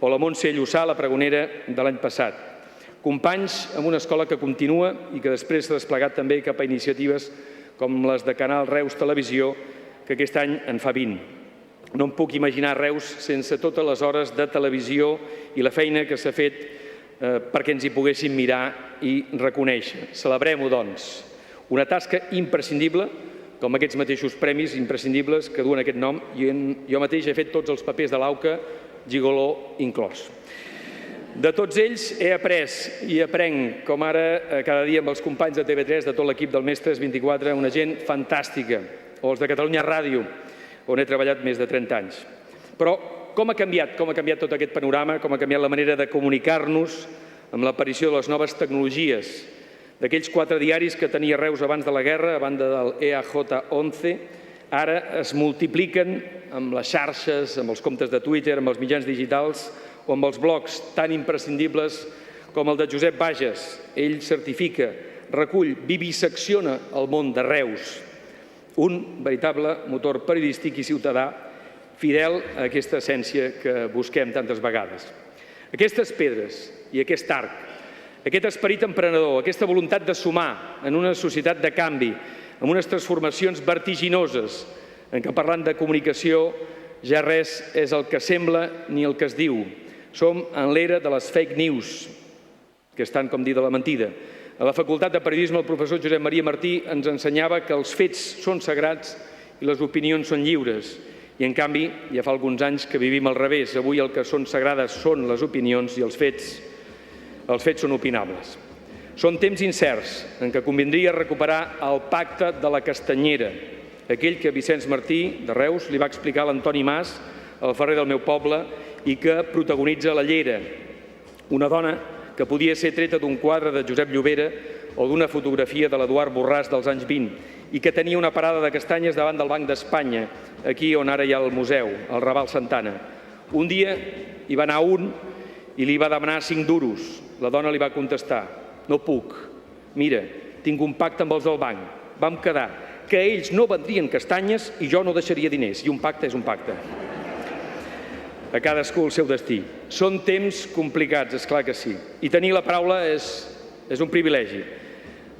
o la Montse Llussà, la pregonera de l'any passat. Companys amb una escola que continua i que després s'ha desplegat també cap a iniciatives com les de Canal Reus Televisió, que aquest any en fa 20. No em puc imaginar Reus sense totes les hores de televisió i la feina que s'ha fet perquè ens hi poguéssim mirar i reconèixer. Celebrem-ho, doncs. Una tasca imprescindible, com aquests mateixos premis imprescindibles que duen aquest nom, i jo mateix he fet tots els papers de l'AUCA, Gigoló inclòs. De tots ells he après i aprenc, com ara cada dia amb els companys de TV3, de tot l'equip del Mestres 24, una gent fantàstica, o els de Catalunya Ràdio, on he treballat més de 30 anys. Però com ha canviat tot aquest panorama, com ha canviat la manera de comunicar-nos amb l'aparició de les noves tecnologies, d'aquells 4 diaris que tenia Reus abans de la guerra, a banda del EAJ-11, ara es multipliquen amb les xarxes, amb els comptes de Twitter, amb els mitjans digitals o amb els blogs tan imprescindibles com el de Josep Bages. Ell certifica, recull, vivisecciona el món de Reus. Un veritable motor periodístic i ciutadà fidel a aquesta essència que busquem tantes vegades. Aquestes pedres i aquest arc, aquest esperit emprenedor, aquesta voluntat de sumar en una societat de canvi, amb unes transformacions vertiginoses, en què parlant de comunicació ja res és el que sembla ni el que es diu. Som en l'era de les fake news, que estan com dir de la mentida. A la Facultat de Periodisme el professor Josep Maria Martí ens ensenyava que els fets són sagrats i les opinions són lliures. I en canvi, ja fa alguns anys que vivim al revés. Avui el que són sagrades són les opinions i els fets són opinables. Són temps incerts en què convindria recuperar el pacte de la Castanyera, aquell que Vicenç Martí, de Reus, li va explicar a l'Antoni Mas, al ferrer del meu poble, i que protagonitza la Llera, una dona que podia ser treta d'un quadre de Josep Llovera o d'una fotografia de l'Eduard Borràs dels anys 20 i que tenia una parada de castanyes davant del Banc d'Espanya, aquí on ara hi ha el museu, al Raval Santana. Un dia hi va anar un i li va demanar 5 duros. La dona li va contestar: no puc, mira, tinc un pacte amb els del banc. Vam quedar que ells no vendrien castanyes i jo no deixaria diners, i un pacte és un pacte. A cadascú el seu destí. Són temps complicats, és clar que sí. I tenir la paraula és un privilegi.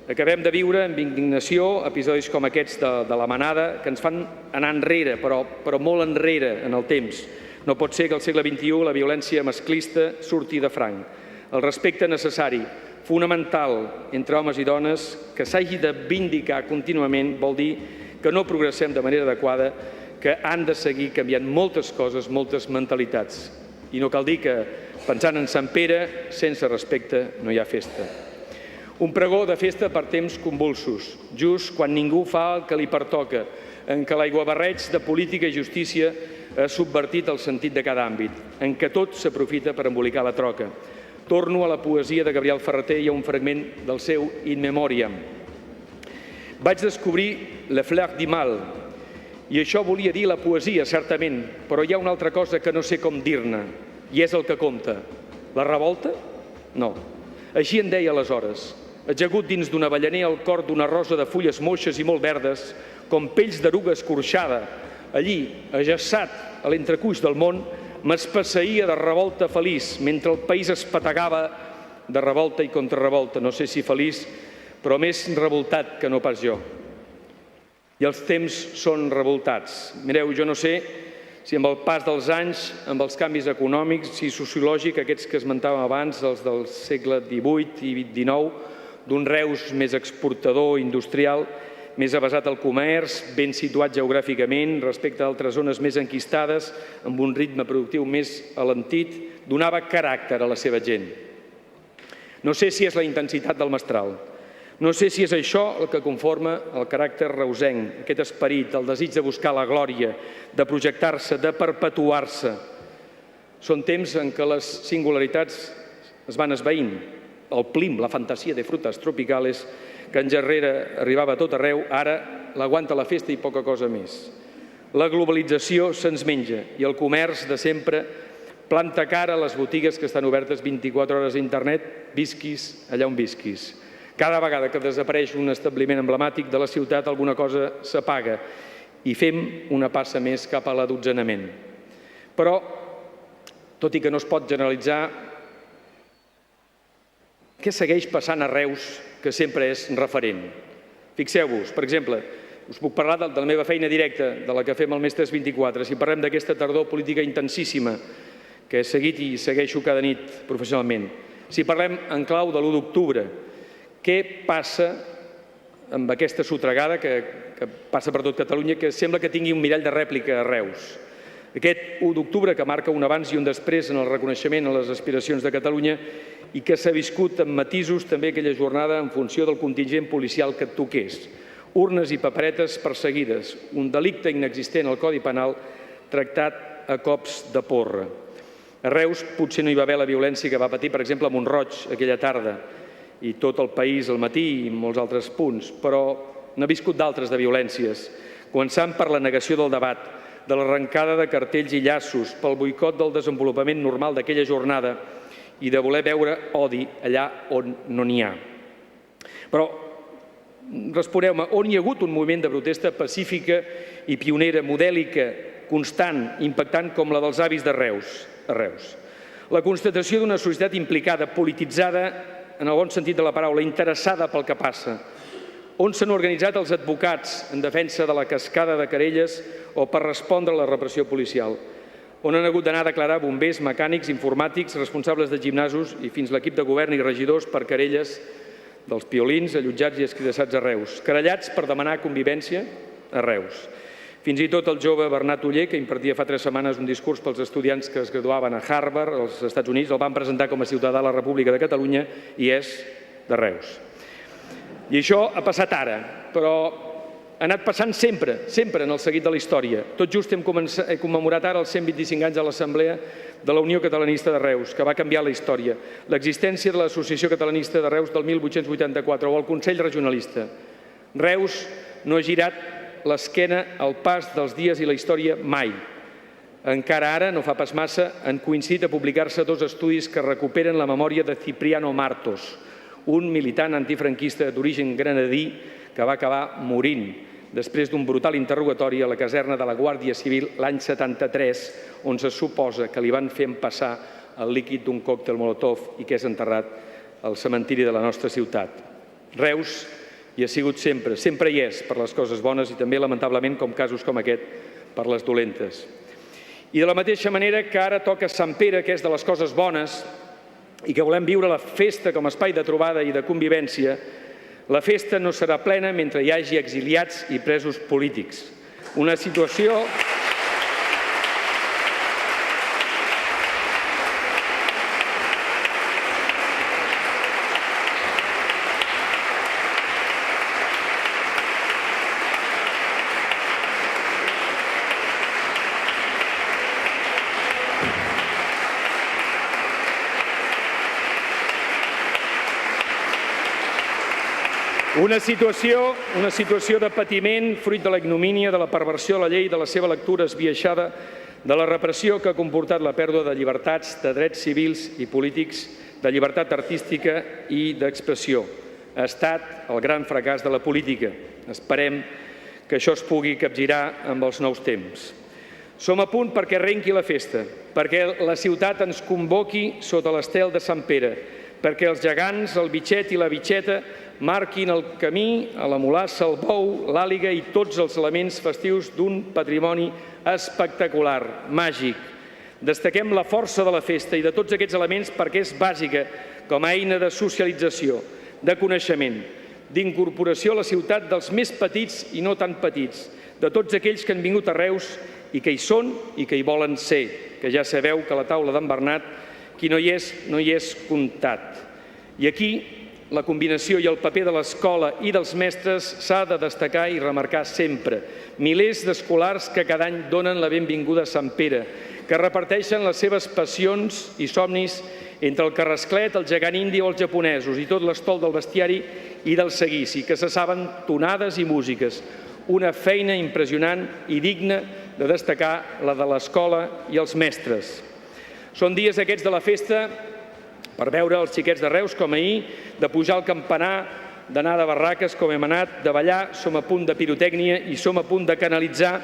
Acabem de viure amb indignació episodis com aquests de la Manada que ens fan anar enrere, però molt enrere en el temps. No pot ser que al segle XXI la violència masclista surti de franc. El respecte necessari, fonamental entre homes i dones, que s'hagi de vindicar contínuament, vol dir que no progressem de manera adequada, que han de seguir canviant moltes coses, moltes mentalitats. I no cal dir que, pensant en Sant Pere, sense respecte no hi ha festa. Un pregó de festa per temps convulsos, just quan ningú fa el que li pertoca, en què l'aiguabarreig de política i justícia ha subvertit el sentit de cada àmbit, en què tot s'aprofita per embolicar la troca. Torno a la poesia de Gabriel Ferrater i a un fragment del seu In Memoriam. Vaig descobrir Le Fleur du Mal, i això volia dir la poesia, certament, però hi ha una altra cosa que no sé com dir-ne, i és el que compta. La revolta? No. Així en deia aleshores, ajagut dins d'un avellaner al cor d'una rosa de fulles moixes i molt verdes, com pells d'eruga escorxada, allí, ajaçat a l'entrecuix del món, m'espasseïa de revolta feliç, mentre el país es pategava de revolta i contrarrevolta. No sé si feliç, però més revoltat que no pas jo. I els temps són revoltats. Mireu, jo no sé si amb el pas dels anys, amb els canvis econòmics i sociològics, aquests que esmentàvem abans, els del segle XVIII i XIX, d'un Reus més exportador, industrial, més avesat al comerç, ben situat geogràficament respecte a altres zones més enquistades, amb un ritme productiu més alentit, donava caràcter a la seva gent. No sé si és la intensitat del mestral. No sé si és això el que conforma el caràcter reusenc, aquest esperit, el desig de buscar la glòria, de projectar-se, de perpetuar-se. Són temps en què les singularitats es van esvaint. El plim, la fantasia de frutas tropicales, que en Gerrera arribava a tot arreu, ara l'aguanta la festa i poca cosa més. La globalització se'ns menja i el comerç de sempre planta cara a les botigues que estan obertes 24 hores a internet, visquis allà on visquis. Cada vegada que desapareix un establiment emblemàtic de la ciutat, alguna cosa s'apaga i fem una passa més cap a l'adotzenament. Però, tot i que no es pot generalitzar, què segueix passant a Reus, que sempre és referent? Fixeu-vos, per exemple, us puc parlar de la meva feina directa, de la que fem al Mestres 24, si parlem d'aquesta tardor política intensíssima que he seguit i segueixo cada nit professionalment. Si parlem en clau de l'1 d'octubre, què passa amb aquesta sotregada que passa per tot Catalunya, que sembla que tingui un mirall de rèplica a Reus? Aquest 1 d'octubre que marca un abans i un després en el reconeixement a les aspiracions de Catalunya i que s'ha viscut amb matisos també aquella jornada en funció del contingent policial que et toqués. Urnes i paperetes perseguides, un delicte inexistent al Codi Penal tractat a cops de porra. A Reus potser no hi va haver la violència que va patir, per exemple, a Mont-roig aquella tarda, i tot el país al matí i molts altres punts, però n'ha viscut d'altres de violències, començant per la negació del debat, de l'arrencada de cartells i llaços, pel boicot del desenvolupament normal d'aquella jornada i de voler veure odi allà on no n'hi ha. Però, responeu-me, on hi ha hagut un moviment de protesta pacífica i pionera, modèlica, constant, impactant com la dels avis de Reus, a Reus? La constatació d'una societat implicada, polititzada, en el bon sentit de la paraula, interessada pel que passa, on s'han organitzat els advocats en defensa de la cascada de querelles o per respondre a la repressió policial, on han hagut d'anar a declarar bombers, mecànics, informàtics, responsables de gimnasos i fins l'equip de govern i regidors per querelles dels piolins allotjats i escridassats a Reus, querellats per demanar convivència a Reus. Fins i tot el jove Bernat Oller, que impartia fa 3 setmanes un discurs pels estudiants que es graduaven a Harvard, als Estats Units, el van presentar com a ciutadà de la República de Catalunya i és de Reus. I això ha passat ara, però ha anat passant sempre, sempre en el seguit de la història. Tot just hem commemorat ara els 125 anys de l'Assemblea de la Unió Catalanista de Reus, que va canviar la història, l'existència de l'Associació Catalanista de Reus del 1884 o el Consell Regionalista. Reus no ha girat l'esquena al pas dels dies i la història mai. Encara ara, no fa pas massa, han coincidit a publicar-se dos estudis que recuperen la memòria de Cipriano Martos, un militant antifranquista d'origen granadí que va acabar morint després d'un brutal interrogatori a la caserna de la Guàrdia Civil l'any 73, on se suposa que li van fer empassar el líquid d'un còctel Molotov i que és enterrat al cementiri de la nostra ciutat. Reus hi ha sigut sempre, sempre hi és per les coses bones i també, lamentablement, com casos com aquest, per les dolentes. I de la mateixa manera que ara toca Sant Pere, que és de les coses bones, i que volem viure la festa com a espai de trobada i de convivència, la festa no serà plena mentre hi hagi exiliats i presos polítics. Una situació Una situació de patiment, fruit de la ignomínia, de la perversió de la llei, de la seva lectura esbiaixada, de la repressió que ha comportat la pèrdua de llibertats, de drets civils i polítics, de llibertat artística i d'expressió. Ha estat el gran fracàs de la política. Esperem que això es pugui capgirar amb els nous temps. Som a punt perquè arrenqui la festa, perquè la ciutat ens convoqui sota l'estel de Sant Pere, perquè els gegants, el bitxet i la bitxeta marquin el camí a la mulassa, el bou, l'àliga i tots els elements festius d'un patrimoni espectacular, màgic. Destaquem la força de la festa i de tots aquests elements perquè és bàsica com a eina de socialització, de coneixement, d'incorporació a la ciutat dels més petits i no tan petits, de tots aquells que han vingut a Reus i que hi són i que hi volen ser, que ja sabeu que a la taula d'en Bernat qui no hi és comptat. I aquí la combinació i el paper de l'escola i dels mestres s'ha de destacar i remarcar sempre. Milers d'escolars que cada any donen la benvinguda a Sant Pere, que reparteixen les seves passions i somnis entre el carrasclet, el gegant indi o els japonesos i tot l'estol del bestiari i del seguici, que se saben tonades i músiques. Una feina impressionant i digna de destacar la de l'escola i els mestres. Són dies aquests de la festa per veure els xiquets de Reus com ahir, de pujar al campanar, d'anar de barraques com hem anat, de ballar, som a punt de pirotècnia i som a punt de canalitzar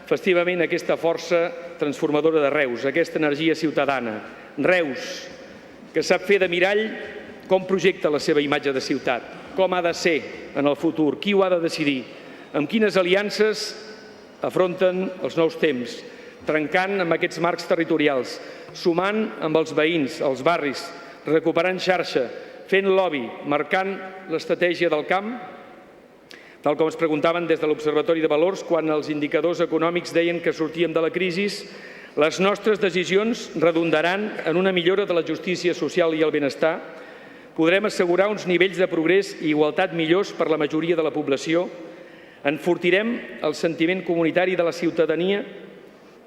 festivament aquesta força transformadora de Reus, aquesta energia ciutadana. Reus, que sap fer de mirall com projecta la seva imatge de ciutat, com ha de ser en el futur, qui ho ha de decidir, amb quines aliances afronten els nous temps, trencant amb aquests marcs territorials, sumant amb els veïns, els barris, recuperant xarxa, fent lobby, marcant l'estratègia del camp, tal com es preguntaven des de l'Observatori de Valors quan els indicadors econòmics deien que sortíem de la crisi, les nostres decisions redundaran en una millora de la justícia social i el benestar, podrem assegurar uns nivells de progrés i igualtat millors per la majoria de la població, enfortirem el sentiment comunitari de la ciutadania,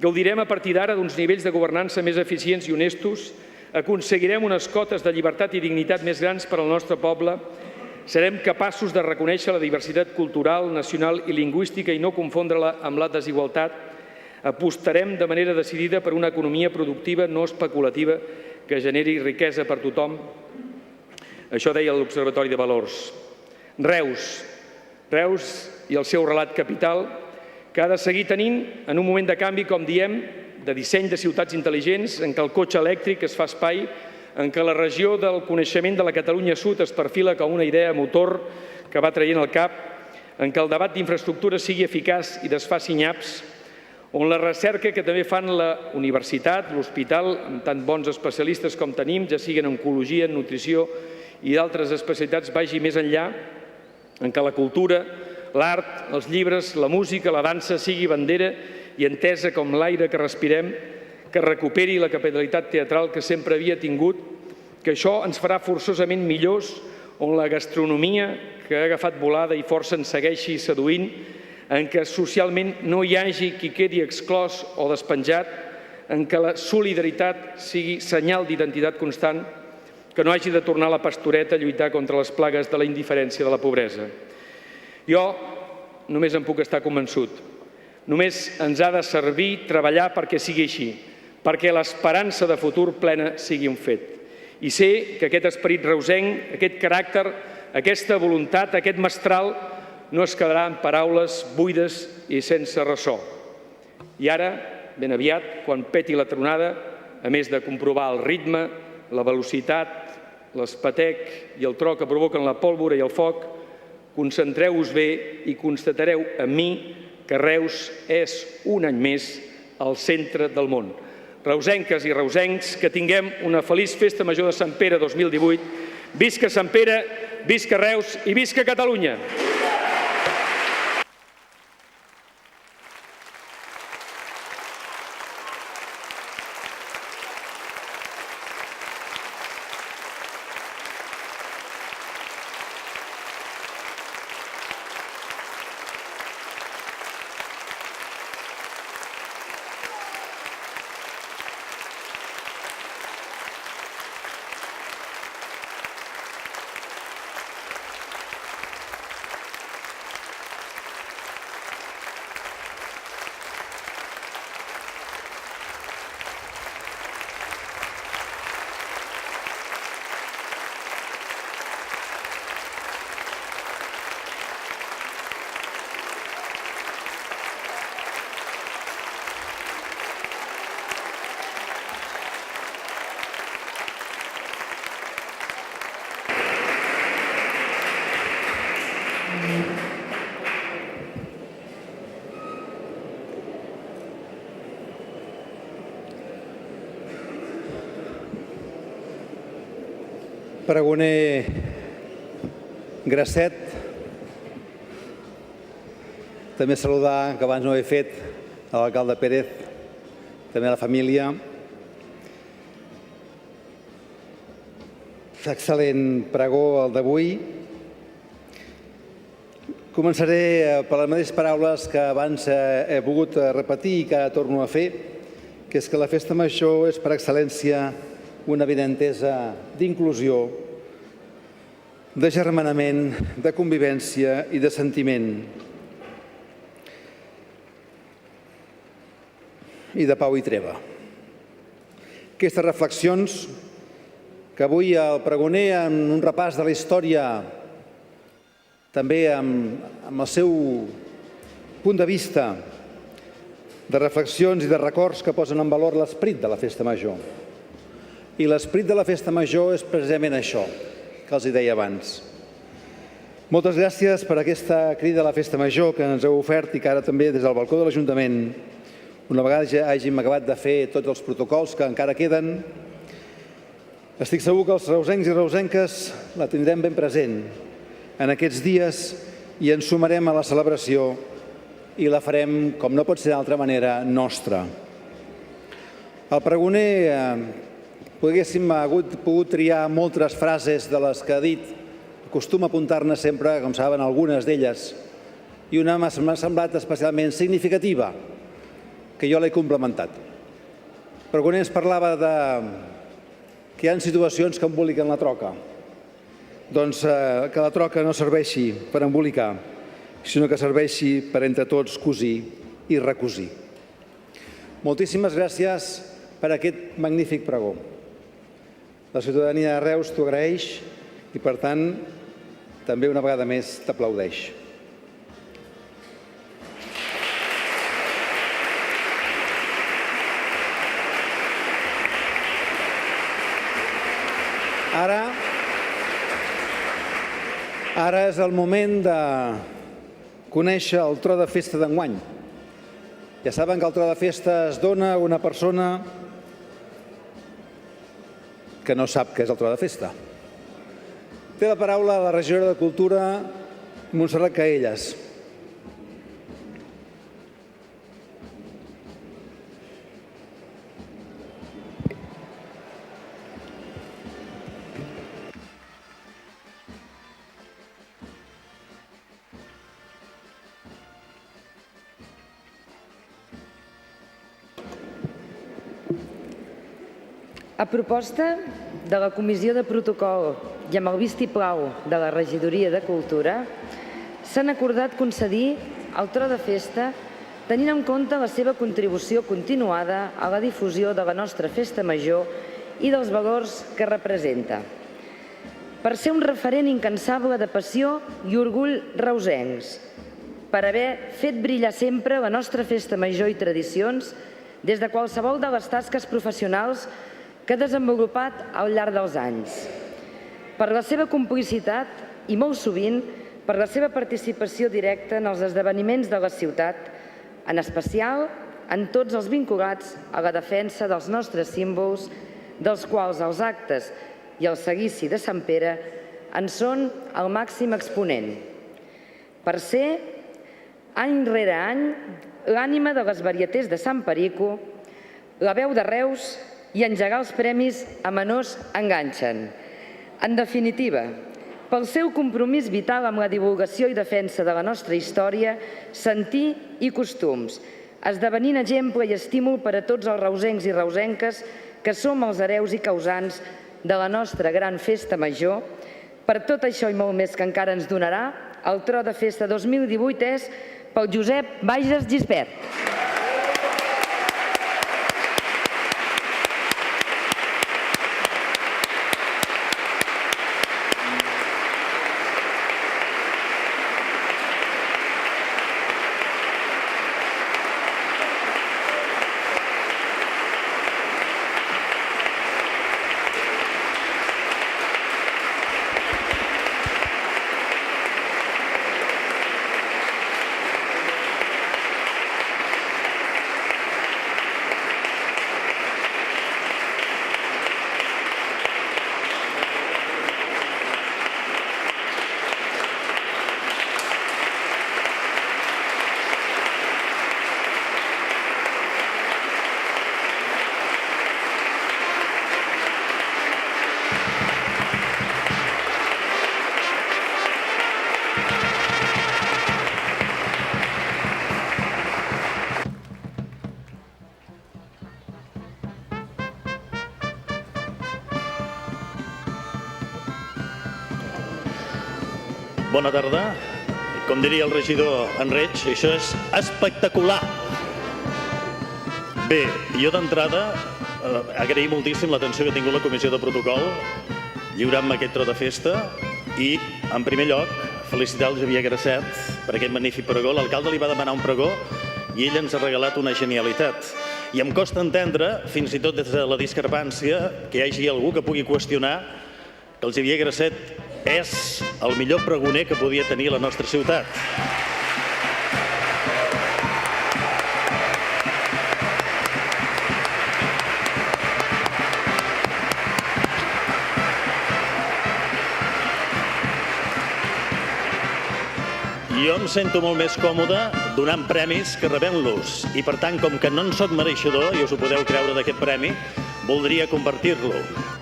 gaudirem a partir d'ara d'uns nivells de governança més eficients i honestos, aconseguirem unes cotes de llibertat i dignitat més grans per al nostre poble, serem capaços de reconèixer la diversitat cultural, nacional i lingüística i no confondre-la amb la desigualtat, apostarem de manera decidida per una economia productiva no especulativa que generi riquesa per tothom. Això deia l'Observatori de Valors. Reus i el seu relat capital, que ha de seguir tenint en un moment de canvi, com diem, de disseny de ciutats intel·ligents, en què el cotxe elèctric es fa espai, en què la regió del coneixement de la Catalunya Sud es perfila com una idea motor que va traient el cap, en què el debat d'infraestructures sigui eficaç i desfaci nyaps, on la recerca que també fan la universitat, l'hospital, amb tan bons especialistes com tenim, ja siguin en oncologia, en nutrició i d'altres especialitats, vagi més enllà, en què la cultura, l'art, els llibres, la música, la dansa sigui bandera i entesa com l'aire que respirem, que recuperi la capitalitat teatral que sempre havia tingut, que això ens farà forçosament millors, on la gastronomia, que ha agafat volada i força ens segueixi seduint, en què socialment no hi hagi qui quedi exclòs o despenjat, en què la solidaritat sigui senyal d'identitat constant, que no hagi de tornar a la pastoreta a lluitar contra les plagues de la indiferència de la pobresa. Jo només en puc estar convençut. Només ens ha de servir treballar perquè sigui així, perquè l'esperança de futur plena sigui un fet. I sé que aquest esperit reusenc, aquest caràcter, aquesta voluntat, aquest mestral, no es quedarà en paraules buides i sense ressò. I ara, ben aviat, quan peti la tronada, a més de comprovar el ritme, la velocitat, l'espetec i el tro que provoquen la pólvora i el foc, concentreu-vos bé i constatareu amb mi que Reus és, un any més, al centre del món. Reusenques i reusencs, que tinguem una feliç Festa Major de Sant Pere 2018. Visca Sant Pere, visca Reus i visca Catalunya! Pregoner Grasset, també saludar, que abans no ho he fet, a l'alcalde Pérez, també a la família. Excel·lent pregó el d'avui. Començaré per les mateixes paraules que abans he volgut repetir i que ara torno a fer, que és que la Festa Major és per excel·lència una avinentesa d'inclusió, de germanament, de convivència i de sentiment, i de pau i treva. Aquestes reflexions que avui el pregoner, en un repàs de la història, també amb el seu punt de vista de reflexions i de records que posen en valor l'esperit de la Festa Major. I l'esperit de la Festa Major és precisament això que els deia abans. Moltes gràcies per aquesta crida a la Festa Major que ens heu ofert i que ara també des del balcó de l'Ajuntament, una vegada ja hàgim acabat de fer tots els protocols que encara queden, estic segur que els reusencs i reusenques la tindrem ben present en aquests dies i ens sumarem a la celebració i la farem, com no pot ser d'altra manera, nostra. El pregoner poguéssim pogut triar moltes frases de les que ha dit, acostuma a apuntar-ne sempre, com saben, algunes d'elles, i una m'ha semblat especialment significativa, que jo l'he complementat. El pregoner ens parlava que hi ha situacions que emboliquen la troca. Doncs que la troca no serveixi per embolicar, sinó que serveixi per entre tots cosir i recosir. Moltíssimes gràcies per aquest magnífic pregó. La ciutadania de Reus t'ho agraeix i, per tant, també una vegada més t'aplaudeix. Ara és el moment de conèixer el tro de festa d'enguany. Ja saben que el tro de festa es dona a una persona que no sap què és el tro de festa. Té la paraula la regidora de Cultura, Montserrat Caelles. A proposta de la Comissió de Protocol i amb el vistiplau de la Regidoria de Cultura, s'han acordat concedir el tro de festa tenint en compte la seva contribució continuada a la difusió de la nostra festa major i dels valors que representa. Per ser un referent incansable de passió i orgull reusencs, per haver fet brillar sempre la nostra festa major i tradicions des de qualsevol de les tasques professionals que ha desenvolupat al llarg dels anys, per la seva complicitat i molt sovint per la seva participació directa en els esdeveniments de la ciutat, en especial en tots els vinculats a la defensa dels nostres símbols, dels quals els actes i el seguici de Sant Pere en són el màxim exponent. Per ser, any rere any, l'ànima de les varietés de Sant Perico, la veu de Reus i engegar els premis a menors enganxen. En definitiva, pel seu compromís vital amb la divulgació i defensa de la nostra història, sentir i costums, esdevenint exemple i estímul per a tots els reusencs i reusenques que som els hereus i causants de la nostra gran festa major. Per tot això i molt més que encara ens donarà, el tro de festa 2018 és pel Josep Bages Gispert. Bona tarda. Com diria el regidor Enreig, això és espectacular. Bé, jo d'entrada agraïm moltíssim l'atenció que ha tingut la Comissió de Protocol lliurant-me aquest tro de festa i, en primer lloc, felicitar el Xavier Grasset per aquest magnífic pregó. L'alcalde li va demanar un pregó i ell ens ha regalat una genialitat. I em costa entendre, fins i tot des de la discrepància, que hi hagi algú que pugui qüestionar que el Xavier Grasset és el millor pregoner que podia tenir la nostra ciutat. Jo em sento molt més còmode donant premis que rebent-los i, per tant, com que no en soc mereixedor, i us ho podeu creure d'aquest premi, voldria compartir-lo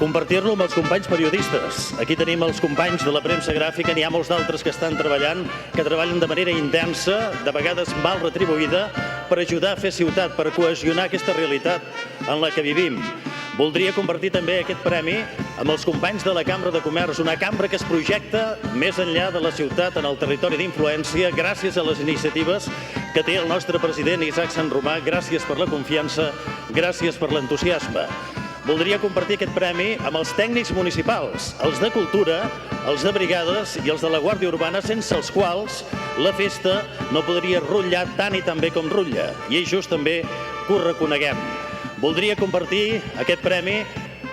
amb els companys periodistes. Aquí tenim els companys de la premsa gràfica, n'hi ha molts d'altres que estan treballant, que treballen de manera intensa, de vegades mal retribuïda, per ajudar a fer ciutat, per cohesionar aquesta realitat en la que vivim. Voldria compartir també aquest premi amb els companys de la Cambra de Comerç, una cambra que es projecta més enllà de la ciutat en el territori d'influència, gràcies a les iniciatives que té el nostre president Isaac Sant Romà, gràcies per la confiança, gràcies per l'entusiasme. Voldria compartir aquest premi amb els tècnics municipals, els de cultura, els de brigades i els de la Guàrdia Urbana, sense els quals la festa no podria rutllar tant i tan bé com rutlla. I és just també que ho reconeguem. Voldria compartir aquest premi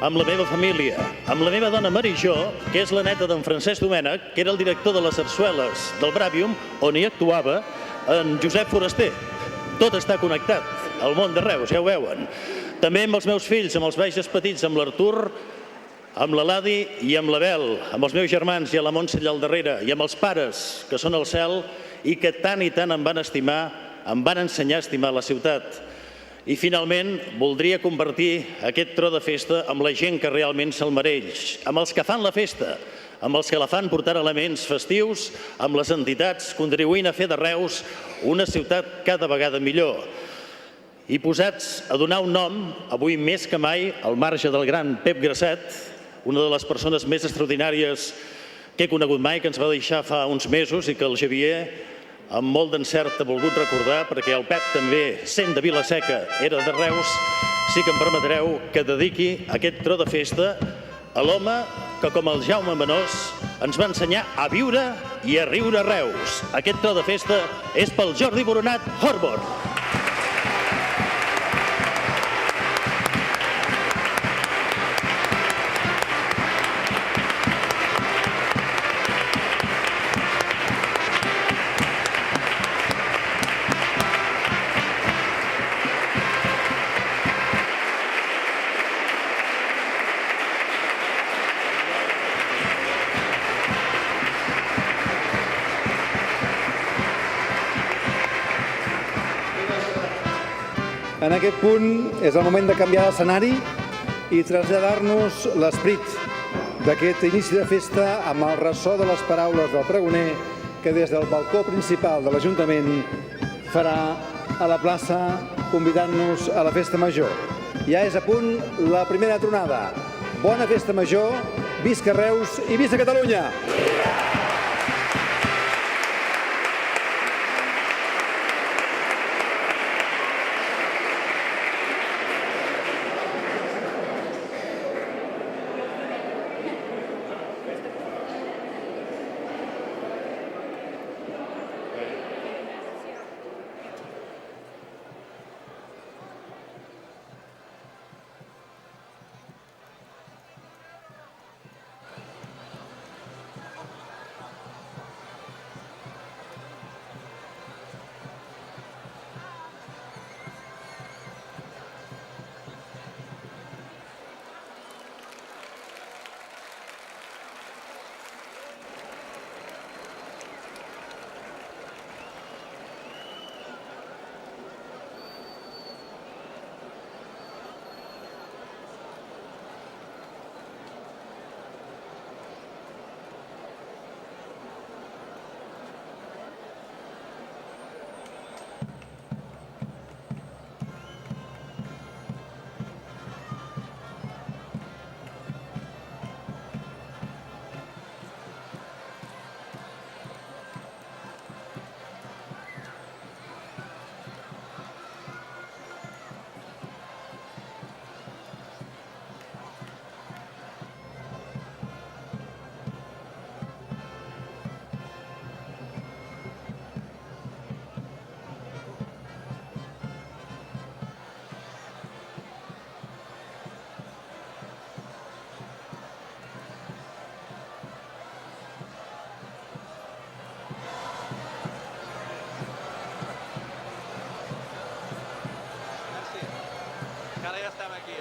amb la meva família, amb la meva dona Marijó, que és la neta d'en Francesc Domènech, que era el director de les sarsueles del Bràvium, on hi actuava en Josep Foraster. Tot està connectat, al món de Reus, ja ho veuen. També amb els meus fills, amb els Bages petits, amb l'Artur, amb l'Eladi i amb l'Abel, amb els meus germans i a la Montse allà al darrere, i amb els pares, que són al cel i que tant i tant em van estimar, em van ensenyar a estimar la ciutat. I finalment voldria compartir aquest tro de festa amb la gent que realment se'l mereix, amb els que fan la festa, amb els que la fan portant elements festius, amb les entitats, contribuint a fer de Reus una ciutat cada vegada millor. i posats a donar un nom, avui més que mai, al marge del gran Pep Grasset, una de les persones més extraordinàries que he conegut mai, que ens va deixar fa uns mesos i que el Xavier, amb molt d'encert, ha volgut recordar, perquè el Pep també, sent de Vila-seca, era de Reus, sí que em permetreu que dediqui aquest tro de festa a l'home que, com el Jaume Menós, ens va ensenyar a viure i a riure a Reus. Aquest tro de festa és pel Jordi Boronat Horbor. En aquest punt és el moment de canviar d'escenari i traslladar-nos l'esperit d'aquest inici de festa amb el ressò de les paraules del pregoner que des del balcó principal de l'Ajuntament farà a la plaça convidant-nos a la festa major. Ja és a punt la primera tronada. Bona festa major, visca Reus i visca Catalunya! Ara ja estem aquí.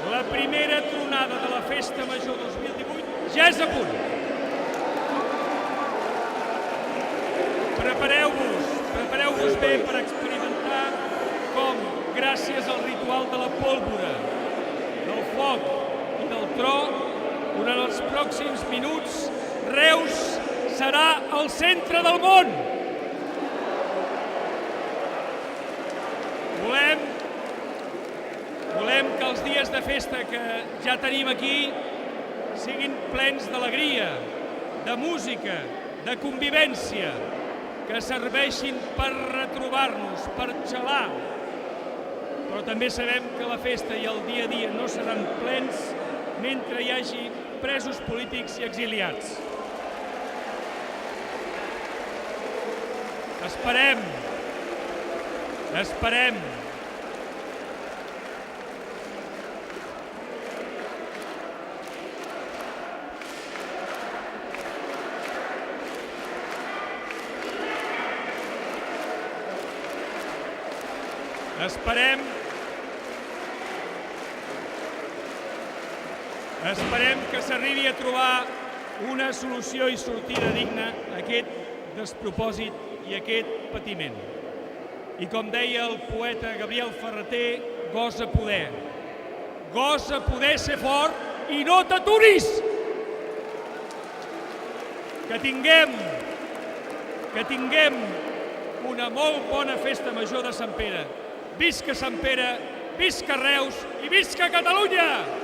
La primera tronada de la Festa Major 2018 ja és a punt. Prepareu-vos bé per experimentar com, gràcies al ritual de la pólvora, del foc i del tro, durant els pròxims minuts, Reus serà el centre del món. Volem que els dies de festa que ja tenim aquí siguin plens d'alegria, de música, de convivència, que serveixin per retrobar-nos, per xalar. Però també sabem que la festa i el dia a dia no seran plens mentre hi hagi presos polítics i exiliats. Esperem. Esperem. Esperem que s'arribi a trobar una solució i sortida digna a aquest despropòsit i a aquest patiment. I com deia el poeta Gabriel Ferreter, gosa poder. Gosa poder ser fort i no t'aturis! Que tinguem una molt bona festa major de Sant Pere. Visca Sant Pere, visca Reus i visca Catalunya!